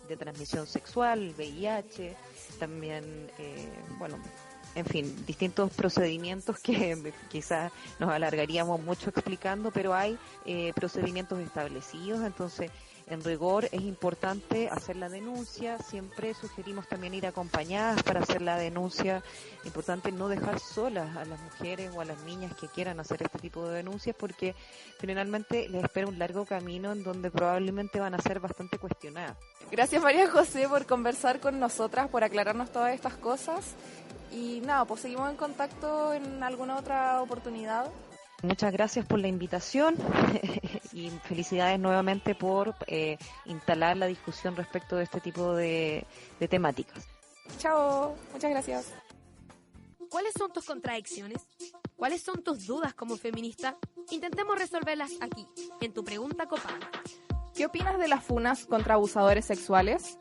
Speaker 6: de transmisión sexual, VIH, también, en fin, distintos procedimientos que quizás nos alargaríamos mucho explicando, pero hay procedimientos establecidos. Entonces, en rigor es importante hacer la denuncia, siempre sugerimos también ir acompañadas para hacer la denuncia, importante no dejar solas a las mujeres o a las niñas que quieran hacer este tipo de denuncias, porque generalmente les espera un largo camino en donde probablemente van a ser bastante cuestionadas.
Speaker 3: Gracias, María José, por conversar con nosotras, por aclararnos todas estas cosas. Y nada, pues seguimos en contacto en alguna otra oportunidad.
Speaker 6: Muchas gracias por la invitación y felicidades nuevamente por instalar la discusión respecto de este tipo de temáticas.
Speaker 3: Chao, muchas gracias.
Speaker 1: ¿Cuáles son tus contradicciones? ¿Cuáles son tus dudas como feminista? Intentemos resolverlas aquí, en Tu Pregunta Copada.
Speaker 3: ¿Qué opinas de las funas contra abusadores sexuales?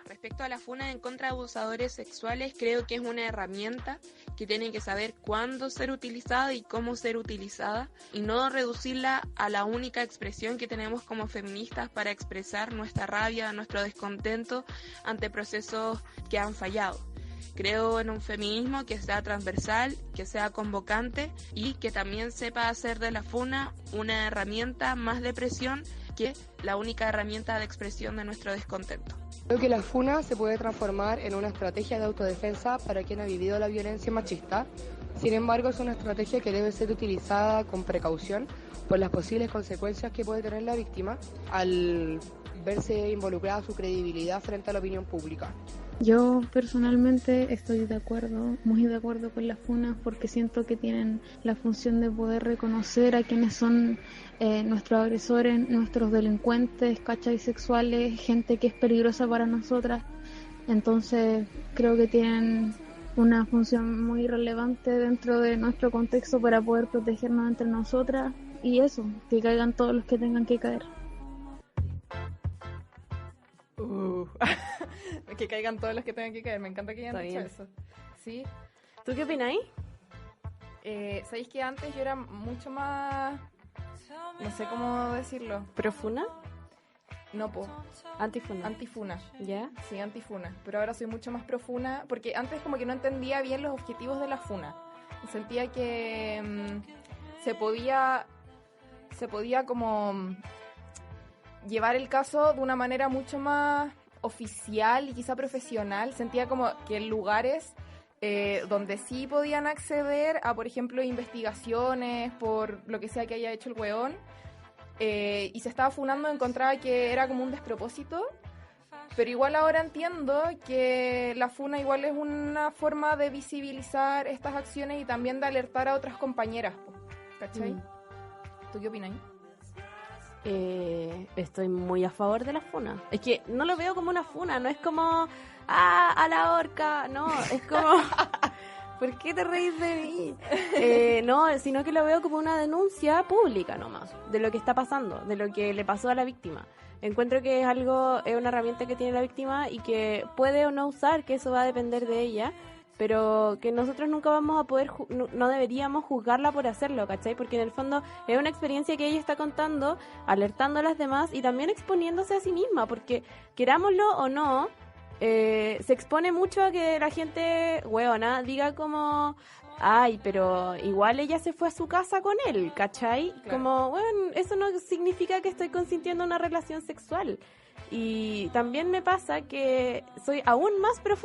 Speaker 7: Respecto a la funa en contra de abusadores sexuales, creo que es una herramienta que tiene que saber cuándo ser utilizada y cómo ser utilizada, y no reducirla a la única expresión que tenemos como feministas para expresar nuestra rabia, nuestro descontento ante procesos que han fallado. Creo en un feminismo que sea transversal, que sea convocante y que también sepa hacer de la funa una herramienta más de presión que la única herramienta de expresión de nuestro descontento.
Speaker 8: Creo que la funa se puede transformar en una estrategia de autodefensa para quien ha vivido la violencia machista. Sin embargo, es una estrategia que debe ser utilizada con precaución por las posibles consecuencias que puede tener la víctima al verse involucrada su credibilidad frente a la opinión pública.
Speaker 9: Yo personalmente estoy muy de acuerdo con las funas, porque siento que tienen la función de poder reconocer a quienes son nuestros agresores, nuestros delincuentes, ¿cachai? Sexuales, gente que es peligrosa para nosotras. Entonces creo que tienen una función muy relevante dentro de nuestro contexto para poder protegernos entre nosotras, y eso, que caigan todos los que tengan que caer.
Speaker 3: Que caigan todos los que tengan que caer. Me encanta que hayan dicho eso. ¿Sí?
Speaker 2: ¿Tú qué opináis?
Speaker 3: ¿Sabéis que antes yo era mucho más... no sé cómo decirlo?
Speaker 2: ¿Profuna?
Speaker 3: No,
Speaker 2: Antifuna.
Speaker 3: Antifuna.
Speaker 2: ¿Ya?
Speaker 3: Sí, antifuna. Pero ahora soy mucho más profuna, porque antes como que no entendía bien los objetivos de la funa. Sentía que se podía como llevar el caso de una manera mucho más oficial y quizá profesional. Sentía como que en lugares donde sí podían acceder a, por ejemplo, investigaciones por lo que sea que haya hecho el weón, y se estaba funando, encontraba que era como un despropósito Pero igual ahora entiendo que la funa igual es una forma de visibilizar estas acciones y también de alertar a otras compañeras, ¿cachai? ¿Tú qué opinas?
Speaker 2: Estoy muy a favor de la funa. Es que no lo veo como una funa, no es como a la horca, no, es como ¿por qué te reís de mí? No, sino que lo veo como una denuncia pública nomás, de lo que está pasando, de lo que le pasó a la víctima. Encuentro que es una herramienta que tiene la víctima y que puede o no usar, que eso va a depender de ella, pero que nosotros nunca vamos a poder, no deberíamos juzgarla por hacerlo, ¿cachai? Porque en el fondo es una experiencia que ella está contando, alertando a las demás y también exponiéndose a sí misma, porque querámoslo o no, se expone mucho a que la gente, hueona, diga como, ay, pero igual ella se fue a su casa con él, ¿cachai? Claro. Como, bueno, eso no significa que estoy consintiendo una relación sexual. Y también me pasa que soy aún más pro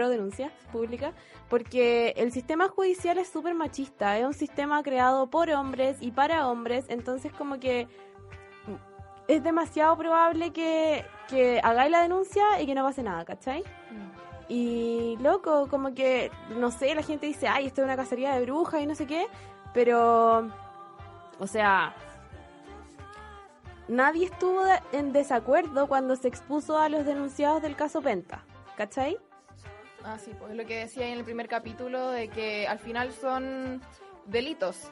Speaker 2: denuncia pública, porque el sistema judicial es súper machista, es un sistema creado por hombres y para hombres, entonces como que es demasiado probable que hagáis la denuncia y que no pase nada, ¿cachai? Y loco, como que, no sé, la gente dice, ay, esto es una cacería de brujas y no sé qué, pero, o sea, nadie estuvo en desacuerdo cuando se expuso a los denunciados del caso Penta, ¿cachai?
Speaker 3: Ah, sí, pues lo que decía en el primer capítulo, de que al final son delitos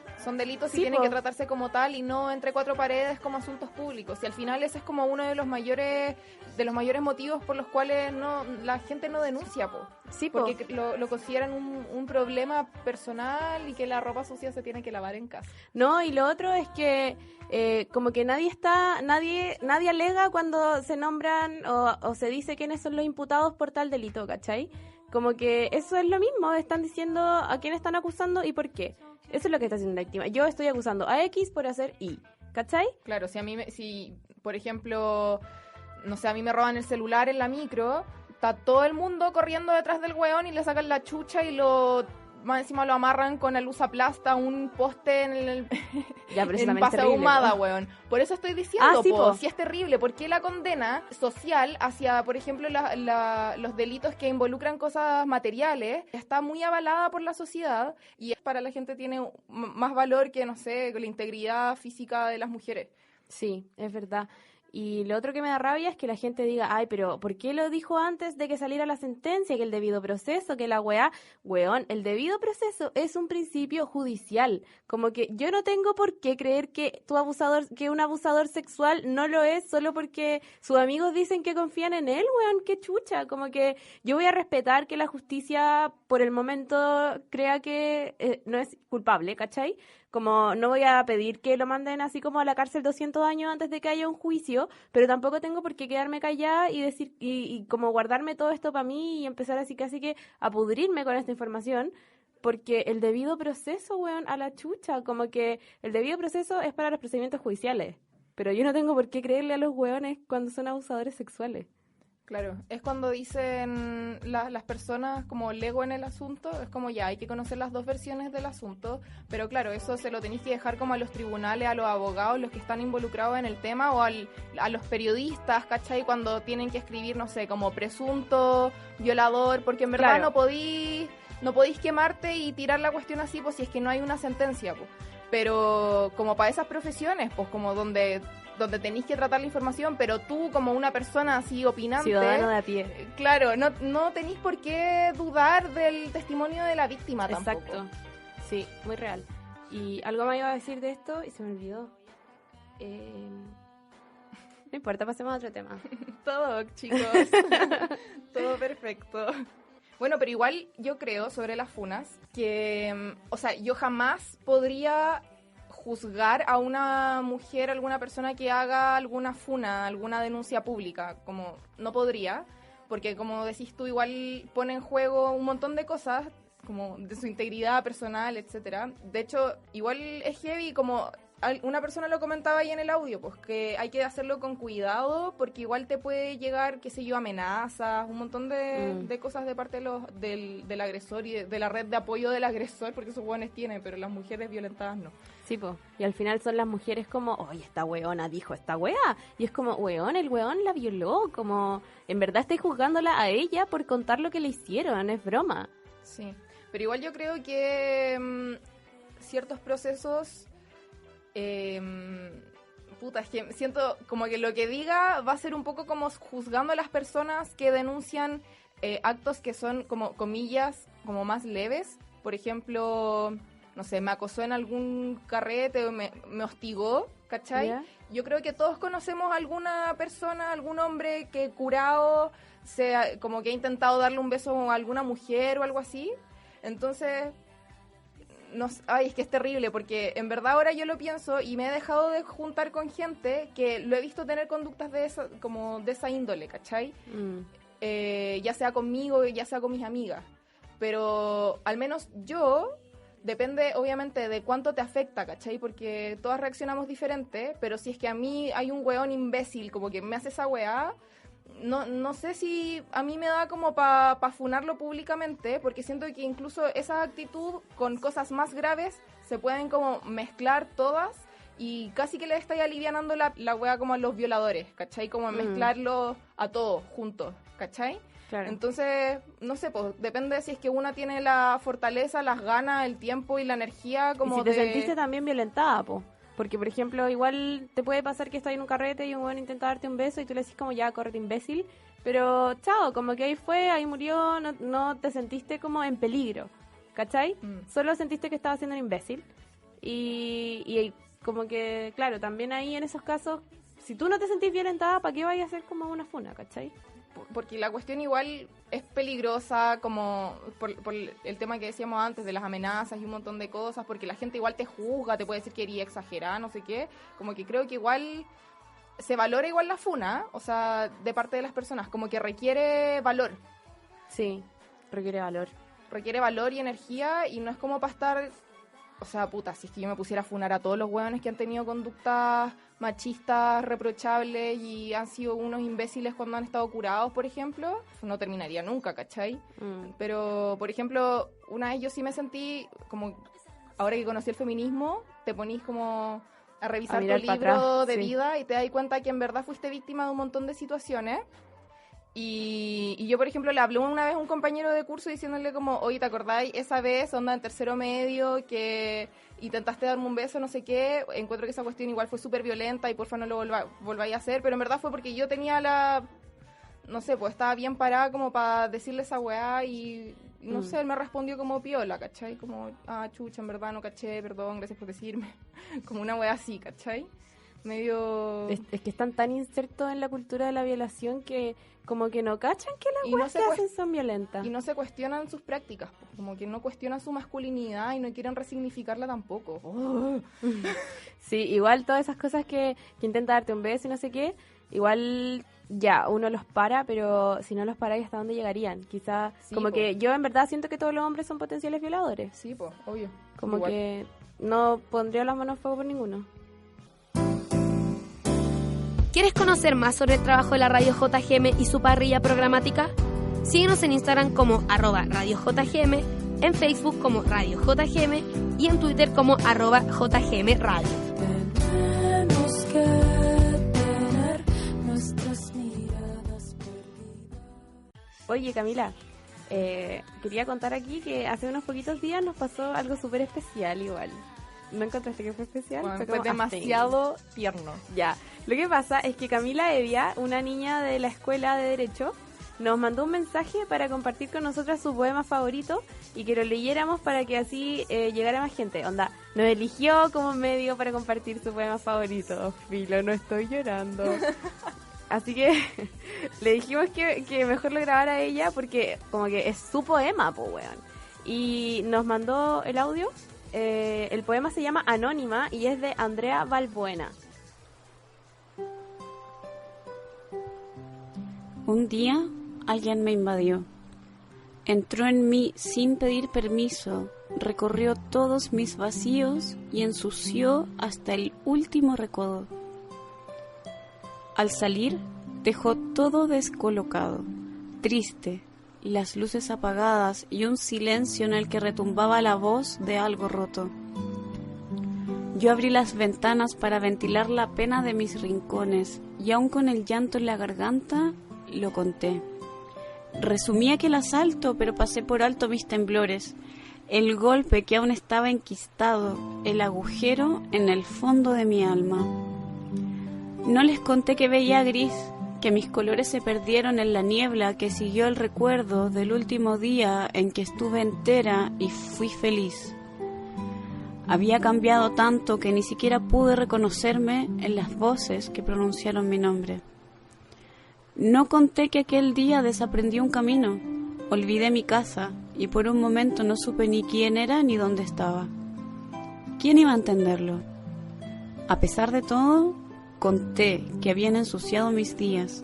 Speaker 3: sí, y tienen que tratarse como tal y no entre cuatro paredes como asuntos públicos, y al final ese es como uno de los mayores motivos por los cuales la gente no denuncia, sí, porque lo consideran un problema personal y que la ropa sucia se tiene que lavar en casa.
Speaker 2: No, y lo otro es que como que nadie alega cuando se nombran o se dice quiénes son los imputados por tal delito, ¿cachai? Como que eso es lo mismo, están diciendo a quién están acusando y por qué. Eso es lo que está haciendo la víctima. Yo estoy acusando a X por hacer Y, ¿cachai?
Speaker 3: Claro, si por ejemplo, no sé, a mí me roban el celular en la micro, está todo el mundo corriendo detrás del weón y le sacan la chucha y más encima lo amarran con alusaplasta un poste en el en pasa ahumada, weón. Por eso estoy diciendo, si es terrible, ¿por qué la condena social hacia, por ejemplo, los delitos que involucran cosas materiales está muy avalada por la sociedad y para la gente tiene más valor que, no sé, la integridad física de las mujeres?
Speaker 2: Sí, es verdad. Y lo otro que me da rabia es que la gente diga, ay, pero ¿por qué lo dijo antes de que saliera la sentencia? Que el debido proceso, que la weón, el debido proceso es un principio judicial. Como que yo no tengo por qué creer que un abusador sexual no lo es solo porque sus amigos dicen que confían en él, weón, qué chucha. Como que yo voy a respetar que la justicia por el momento crea que no es culpable, ¿cachai? Como no voy a pedir que lo manden así como a la cárcel 200 años antes de que haya un juicio, pero tampoco tengo por qué quedarme callada y decir y como guardarme todo esto para mí y empezar así casi que a pudrirme con esta información, porque el debido proceso, weón, a la chucha, como que el debido proceso es para los procedimientos judiciales, pero yo no tengo por qué creerle a los weones cuando son abusadores sexuales.
Speaker 3: Claro, es cuando dicen las personas como lego en el asunto, es como ya, hay que conocer las dos versiones del asunto, pero claro, eso se lo tenéis que dejar como a los tribunales, a los abogados, los que están involucrados en el tema, o a los periodistas, ¿cachai? Cuando tienen que escribir, no sé, como presunto violador, porque en verdad no podéis quemarte y tirar la cuestión así, pues si es que no hay una sentencia, pues. Pero como para esas profesiones, pues como donde tenéis que tratar la información, pero tú como una persona así opinante,
Speaker 2: ciudadano de a pie,
Speaker 3: claro, no tenéis por qué dudar del testimonio de la víctima.
Speaker 2: Exacto.
Speaker 3: Tampoco.
Speaker 2: Sí, muy real. Y algo más iba a decir de esto y se me olvidó. No importa, pasemos a otro tema.
Speaker 3: Todo, chicos. Todo perfecto. Bueno, pero igual yo creo sobre las funas que, o sea, yo jamás podría juzgar a una mujer, a alguna persona que haga alguna funa, alguna denuncia pública, como no podría, porque como decís tú, igual pone en juego un montón de cosas, como de su integridad personal, etcétera. De hecho, igual es heavy como una persona lo comentaba ahí en el audio, pues que hay que hacerlo con cuidado porque igual te puede llegar, qué sé yo, amenazas, un montón de cosas de parte del agresor y de la red de apoyo del agresor, porque esos hueones tienen, pero las mujeres violentadas no.
Speaker 2: Sí, po. Y al final son las mujeres como, oye, esta weona dijo esta wea. Y es como, weón, el weón la violó. Como, en verdad estáis juzgándola a ella por contar lo que le hicieron, es broma.
Speaker 3: Sí, pero igual yo creo que ciertos procesos... es que siento como que lo que diga va a ser un poco como juzgando a las personas que denuncian actos que son como, comillas, como más leves. Por ejemplo, no sé, me acosó en algún carrete o me hostigó, ¿cachai? Yeah. Yo creo que todos conocemos a alguna persona, algún hombre que curado, como que ha intentado darle un beso a alguna mujer o algo así. Entonces... es que es terrible, porque en verdad ahora yo lo pienso y me he dejado de juntar con gente que lo he visto tener conductas de esa índole, ¿cachai? Ya sea conmigo, ya sea con mis amigas. Pero al menos yo, depende obviamente de cuánto te afecta, ¿cachai? Porque todas reaccionamos diferente, pero si es que a mí hay un weón imbécil como que me hace esa weá, no sé si a mí me da como pa funarlo públicamente, porque siento que incluso esa actitud con cosas más graves se pueden como mezclar todas y casi que le estáis alivianando la wea como a los violadores, ¿cachai? Como mezclarlo a todos juntos, ¿cachai? Claro. Entonces, no sé, pues depende si es que una tiene la fortaleza, las ganas, el tiempo y la energía como
Speaker 2: y si te sentiste también violentada, po. Porque, por ejemplo, igual te puede pasar que estás en un carrete y un weón intenta darte un beso y tú le decís como, ya, córrete, imbécil. Pero, chao, como que ahí fue, ahí murió, no te sentiste como en peligro, ¿cachai? Solo sentiste que estabas siendo un imbécil. Y como que, claro, también ahí en esos casos, si tú no te sentís violentada, ¿para qué vayas a hacer como una funa, cachai?
Speaker 3: Porque la cuestión igual es peligrosa, como por el tema que decíamos antes de las amenazas y un montón de cosas, porque la gente igual te juzga, te puede decir que eres exagerada, no sé qué, como que creo que igual se valora igual la funa, o sea, de parte de las personas, como que requiere valor.
Speaker 2: Sí, requiere valor.
Speaker 3: Requiere valor y energía y no es como para estar... O sea, puta, si es que yo me pusiera a funar a todos los hueones que han tenido conductas machistas, reprochables y han sido unos imbéciles cuando han estado curados, por ejemplo, no terminaría nunca, ¿cachai? Pero, por ejemplo, una vez yo sí me sentí como, ahora que conocí el feminismo, te ponís como a revisar tu libro de vida y te das cuenta que en verdad fuiste víctima de un montón de situaciones. Y yo, por ejemplo, le hablé una vez a un compañero de curso diciéndole como, oye, ¿te acordáis esa vez, onda en tercero medio, que intentaste darme un beso, no sé qué? Encuentro que esa cuestión igual fue súper violenta y porfa no lo volváis a hacer, pero en verdad fue porque yo tenía no sé, pues estaba bien parada como para decirle esa weá y no sé, él me respondió como piola, ¿cachai? Como, chucha, en verdad no caché, perdón, gracias por decirme. Como una weá así, ¿cachai? Medio...
Speaker 2: Es que están tan insertos en la cultura de la violación que como que no cachan que las weas que hacen son violentas.
Speaker 3: Y no se cuestionan sus prácticas, como que no cuestionan su masculinidad y no quieren resignificarla tampoco.
Speaker 2: Sí, igual todas esas cosas que intenta darte un beso y no sé qué, igual ya, uno los para, pero si no los paráis, ¿hasta dónde llegarían? Quizás, sí, como que yo en verdad siento que todos los hombres son potenciales violadores.
Speaker 3: Sí, pues, obvio.
Speaker 2: Como igual. Que no pondría las manos a fuego por ninguno.
Speaker 1: ¿Quieres conocer más sobre el trabajo de la Radio JGM y su parrilla programática? Síguenos en Instagram como @RadioJGM, en Facebook como Radio JGM y en Twitter como @JGM Radio. Tenemos que tener
Speaker 2: nuestras miradas perdidas. Oye, Camila, quería contar aquí que hace unos poquitos días nos pasó algo súper especial igual. ¿No encontraste que fue especial?
Speaker 3: Bueno, fue demasiado tierno.
Speaker 2: Ya. Lo que pasa es que Camila Evia, una niña de la escuela de Derecho, nos mandó un mensaje para compartir con nosotras su poema favorito y que lo leyéramos para que así llegara más gente. Onda, nos eligió como medio para compartir su poema favorito. Filo, no estoy llorando. Así que le dijimos que mejor lo grabara ella porque como que es su poema, po, weón. Y nos mandó el audio. El poema se llama Anónima y es de Andrea Balbuena.
Speaker 10: Un día alguien me invadió. Entró en mí sin pedir permiso recorrió todos mis vacíos y ensució hasta el último recodo. Al salir, dejó todo descolocado, triste, las luces apagadas y un silencio en el que retumbaba la voz de algo roto. Yo abrí las ventanas para ventilar la pena de mis rincones y aún con el llanto en la garganta, lo conté. Resumí aquel asalto, pero pasé por alto mis temblores, el golpe que aún estaba enquistado, el agujero en el fondo de mi alma. No les conté que veía gris, que mis colores se perdieron en la niebla que siguió el recuerdo del último día en que estuve entera y fui feliz. Había cambiado tanto que ni siquiera pude reconocerme en las voces que pronunciaron mi nombre. No conté que aquel día desaprendí un camino, olvidé mi casa y por un momento no supe ni quién era ni dónde estaba. ¿Quién iba a entenderlo? A pesar de todo, conté que habían ensuciado mis días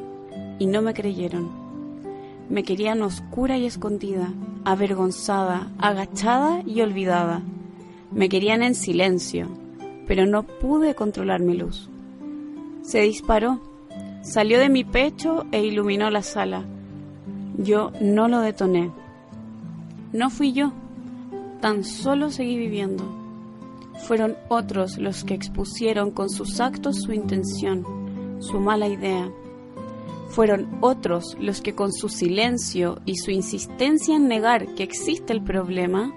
Speaker 10: y no me creyeron. Me querían oscura y escondida, avergonzada, agachada y olvidada. Me querían en silencio, pero no pude controlar mi luz. Se disparó, salió de mi pecho e iluminó la sala. Yo no lo detoné. No fui yo, tan solo seguí viviendo. Fueron otros los que expusieron con sus actos su intención, su mala idea. Fueron otros los que con su silencio y su insistencia en negar que existe el problema,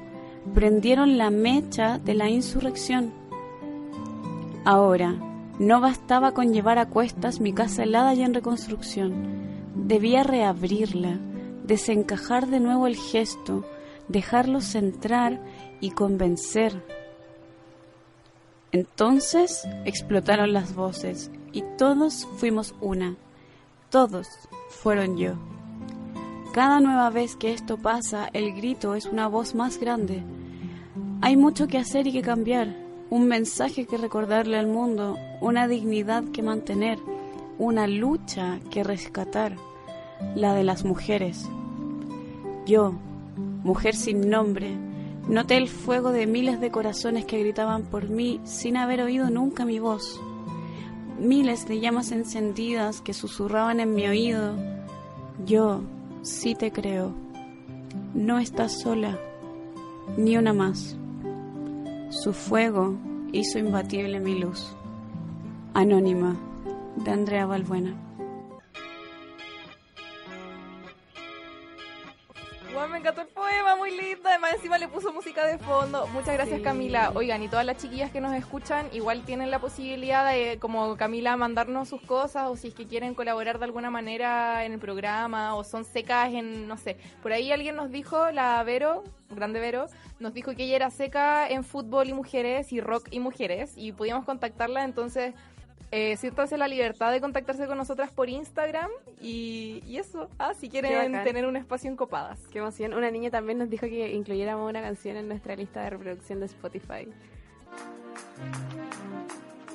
Speaker 10: prendieron la mecha de la insurrección. Ahora, no bastaba con llevar a cuestas mi casa helada y en reconstrucción. Debía reabrirla, desencajar de nuevo el gesto, dejarlos entrar y convencer. Entonces explotaron las voces y todos fuimos una. Todos fueron yo. Cada nueva vez que esto pasa, el grito es una voz más grande. Hay mucho que hacer y que cambiar, un mensaje que recordarle al mundo, una dignidad que mantener, una lucha que rescatar, la de las mujeres. Yo, mujer sin nombre, noté el fuego de miles de corazones que gritaban por mí sin haber oído nunca mi voz. Miles de llamas encendidas que susurraban en mi oído. Yo sí te creo. No estás sola, ni una más. Su fuego hizo imbatible mi luz. Anónima, de Andrea Balbuena.
Speaker 3: Wow, me encantó el poema, muy lindo. Además, encima le puso música de fondo. Muchas gracias, sí. Camila. Oigan, y todas las chiquillas que nos escuchan igual tienen la posibilidad de, como Camila, mandarnos sus cosas, o si es que quieren colaborar de alguna manera en el programa, o son secas en, no sé. Por ahí alguien nos dijo, la Vero, grande Vero, nos dijo que ella era seca en fútbol y mujeres, y rock y mujeres, y podíamos contactarla. Entonces, siéntanse la libertad de contactarse con nosotras por Instagram y eso, si quieren tener un espacio en Copadas.
Speaker 2: Qué emoción. Una niña también nos dijo que incluyéramos una canción en nuestra lista de reproducción de Spotify.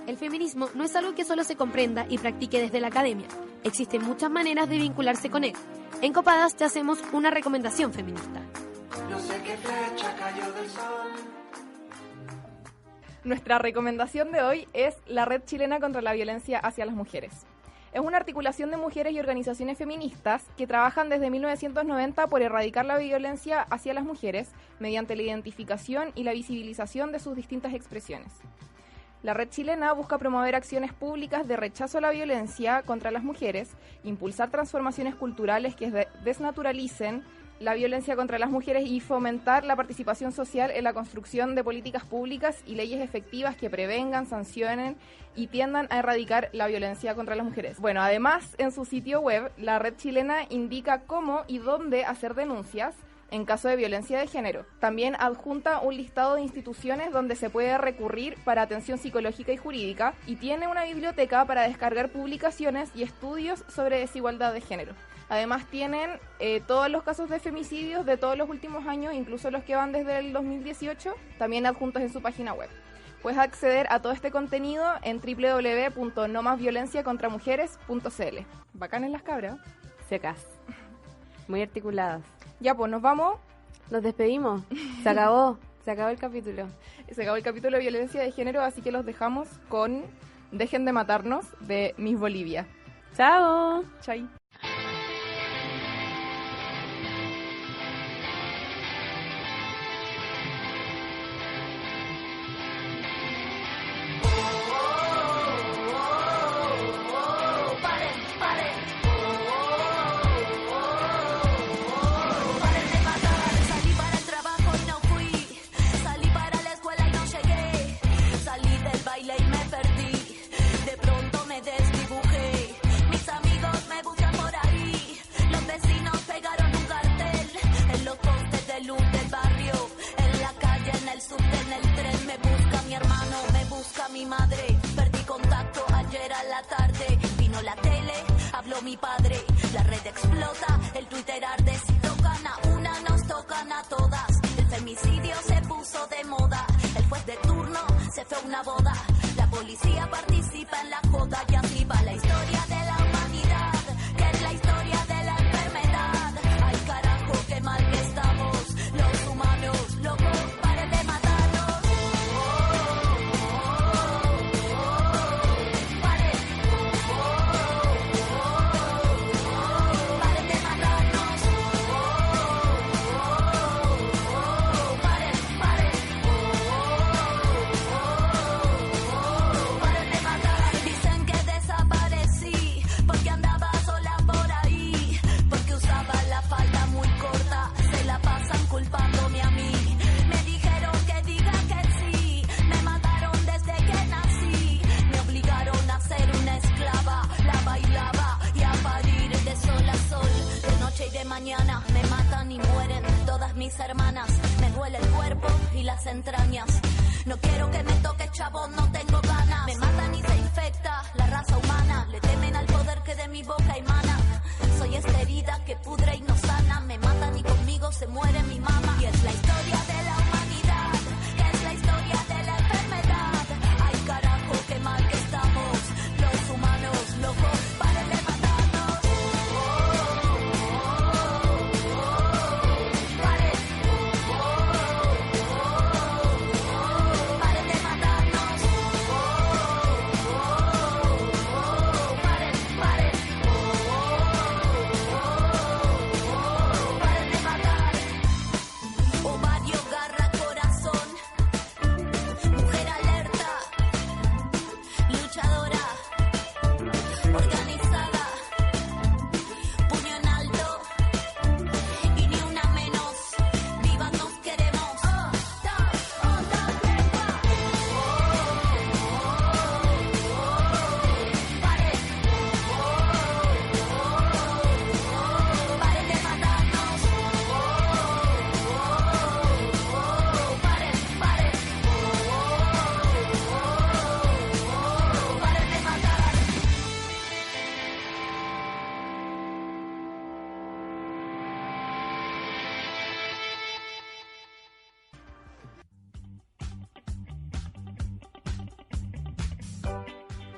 Speaker 1: El feminismo no es algo que solo se comprenda y practique desde la academia. Existen muchas maneras de vincularse con él. En Copadas te hacemos una recomendación feminista.
Speaker 11: No sé qué flecha cayó del sol.
Speaker 3: Nuestra recomendación de hoy es la Red Chilena contra la Violencia hacia las Mujeres. Es una articulación de mujeres y organizaciones feministas que trabajan desde 1990 por erradicar la violencia hacia las mujeres mediante la identificación y la visibilización de sus distintas expresiones. La Red Chilena busca promover acciones públicas de rechazo a la violencia contra las mujeres, impulsar transformaciones culturales que desnaturalicen la violencia contra las mujeres y fomentar la participación social en la construcción de políticas públicas y leyes efectivas que prevengan, sancionen y tiendan a erradicar la violencia contra las mujeres. Bueno, además, en su sitio web, la Red Chilena indica cómo y dónde hacer denuncias en caso de violencia de género. También adjunta un listado de instituciones donde se puede recurrir para atención psicológica y jurídica, y tiene una biblioteca para descargar publicaciones y estudios sobre desigualdad de género. Además tienen todos los casos de femicidios de todos los últimos años, incluso los que van desde el 2018, también adjuntos en su página web. Puedes acceder a todo este contenido en www.nomasviolenciacontramujeres.cl. Bacanes las cabras.
Speaker 2: Secas. Muy articuladas.
Speaker 3: Ya, pues, ¿nos vamos?
Speaker 2: Nos despedimos. Se acabó. Se acabó el capítulo.
Speaker 3: Se acabó el capítulo de violencia de género, así que los dejamos con Dejen de matarnos de Miss Bolivia.
Speaker 2: ¡Chao!
Speaker 3: Chai.
Speaker 12: Mi madre, perdí contacto ayer a la tarde. Vino la tele, habló mi padre. La red explota, el Twitter arde. Si tocan a una, nos tocan a todas. El femicidio se puso de moda. El juez de turno se fue a una boda. La policía participa en la joda. Y así va la historia de la humanidad, que es la historia de la enfermedad. Ay carajo, qué mal que estamos los humanos, locos, paren de matarnos. Mañana me matan y mueren todas mis hermanas. Me duele el cuerpo y las entrañas. No quiero que me toque, chavo, no tengo ganas. Me matan y se infecta la raza humana. Le temen al poder que de mi boca emana. Soy esta herida que pudre y no sana. Me matan y conmigo se muere mi mamá. Y es la historia de la humanidad, que es la historia de la enfermedad. Ay carajo, qué mal que estamos los humanos, locos, paren de matarnos.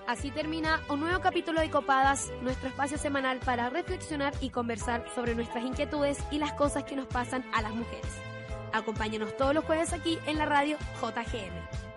Speaker 1: Así termina un nuevo capítulo de Copadas, nuestro espacio semanal para reflexionar y conversar sobre nuestras inquietudes y las cosas que nos pasan a las mujeres. Acompáñanos todos los jueves aquí en la radio JGM.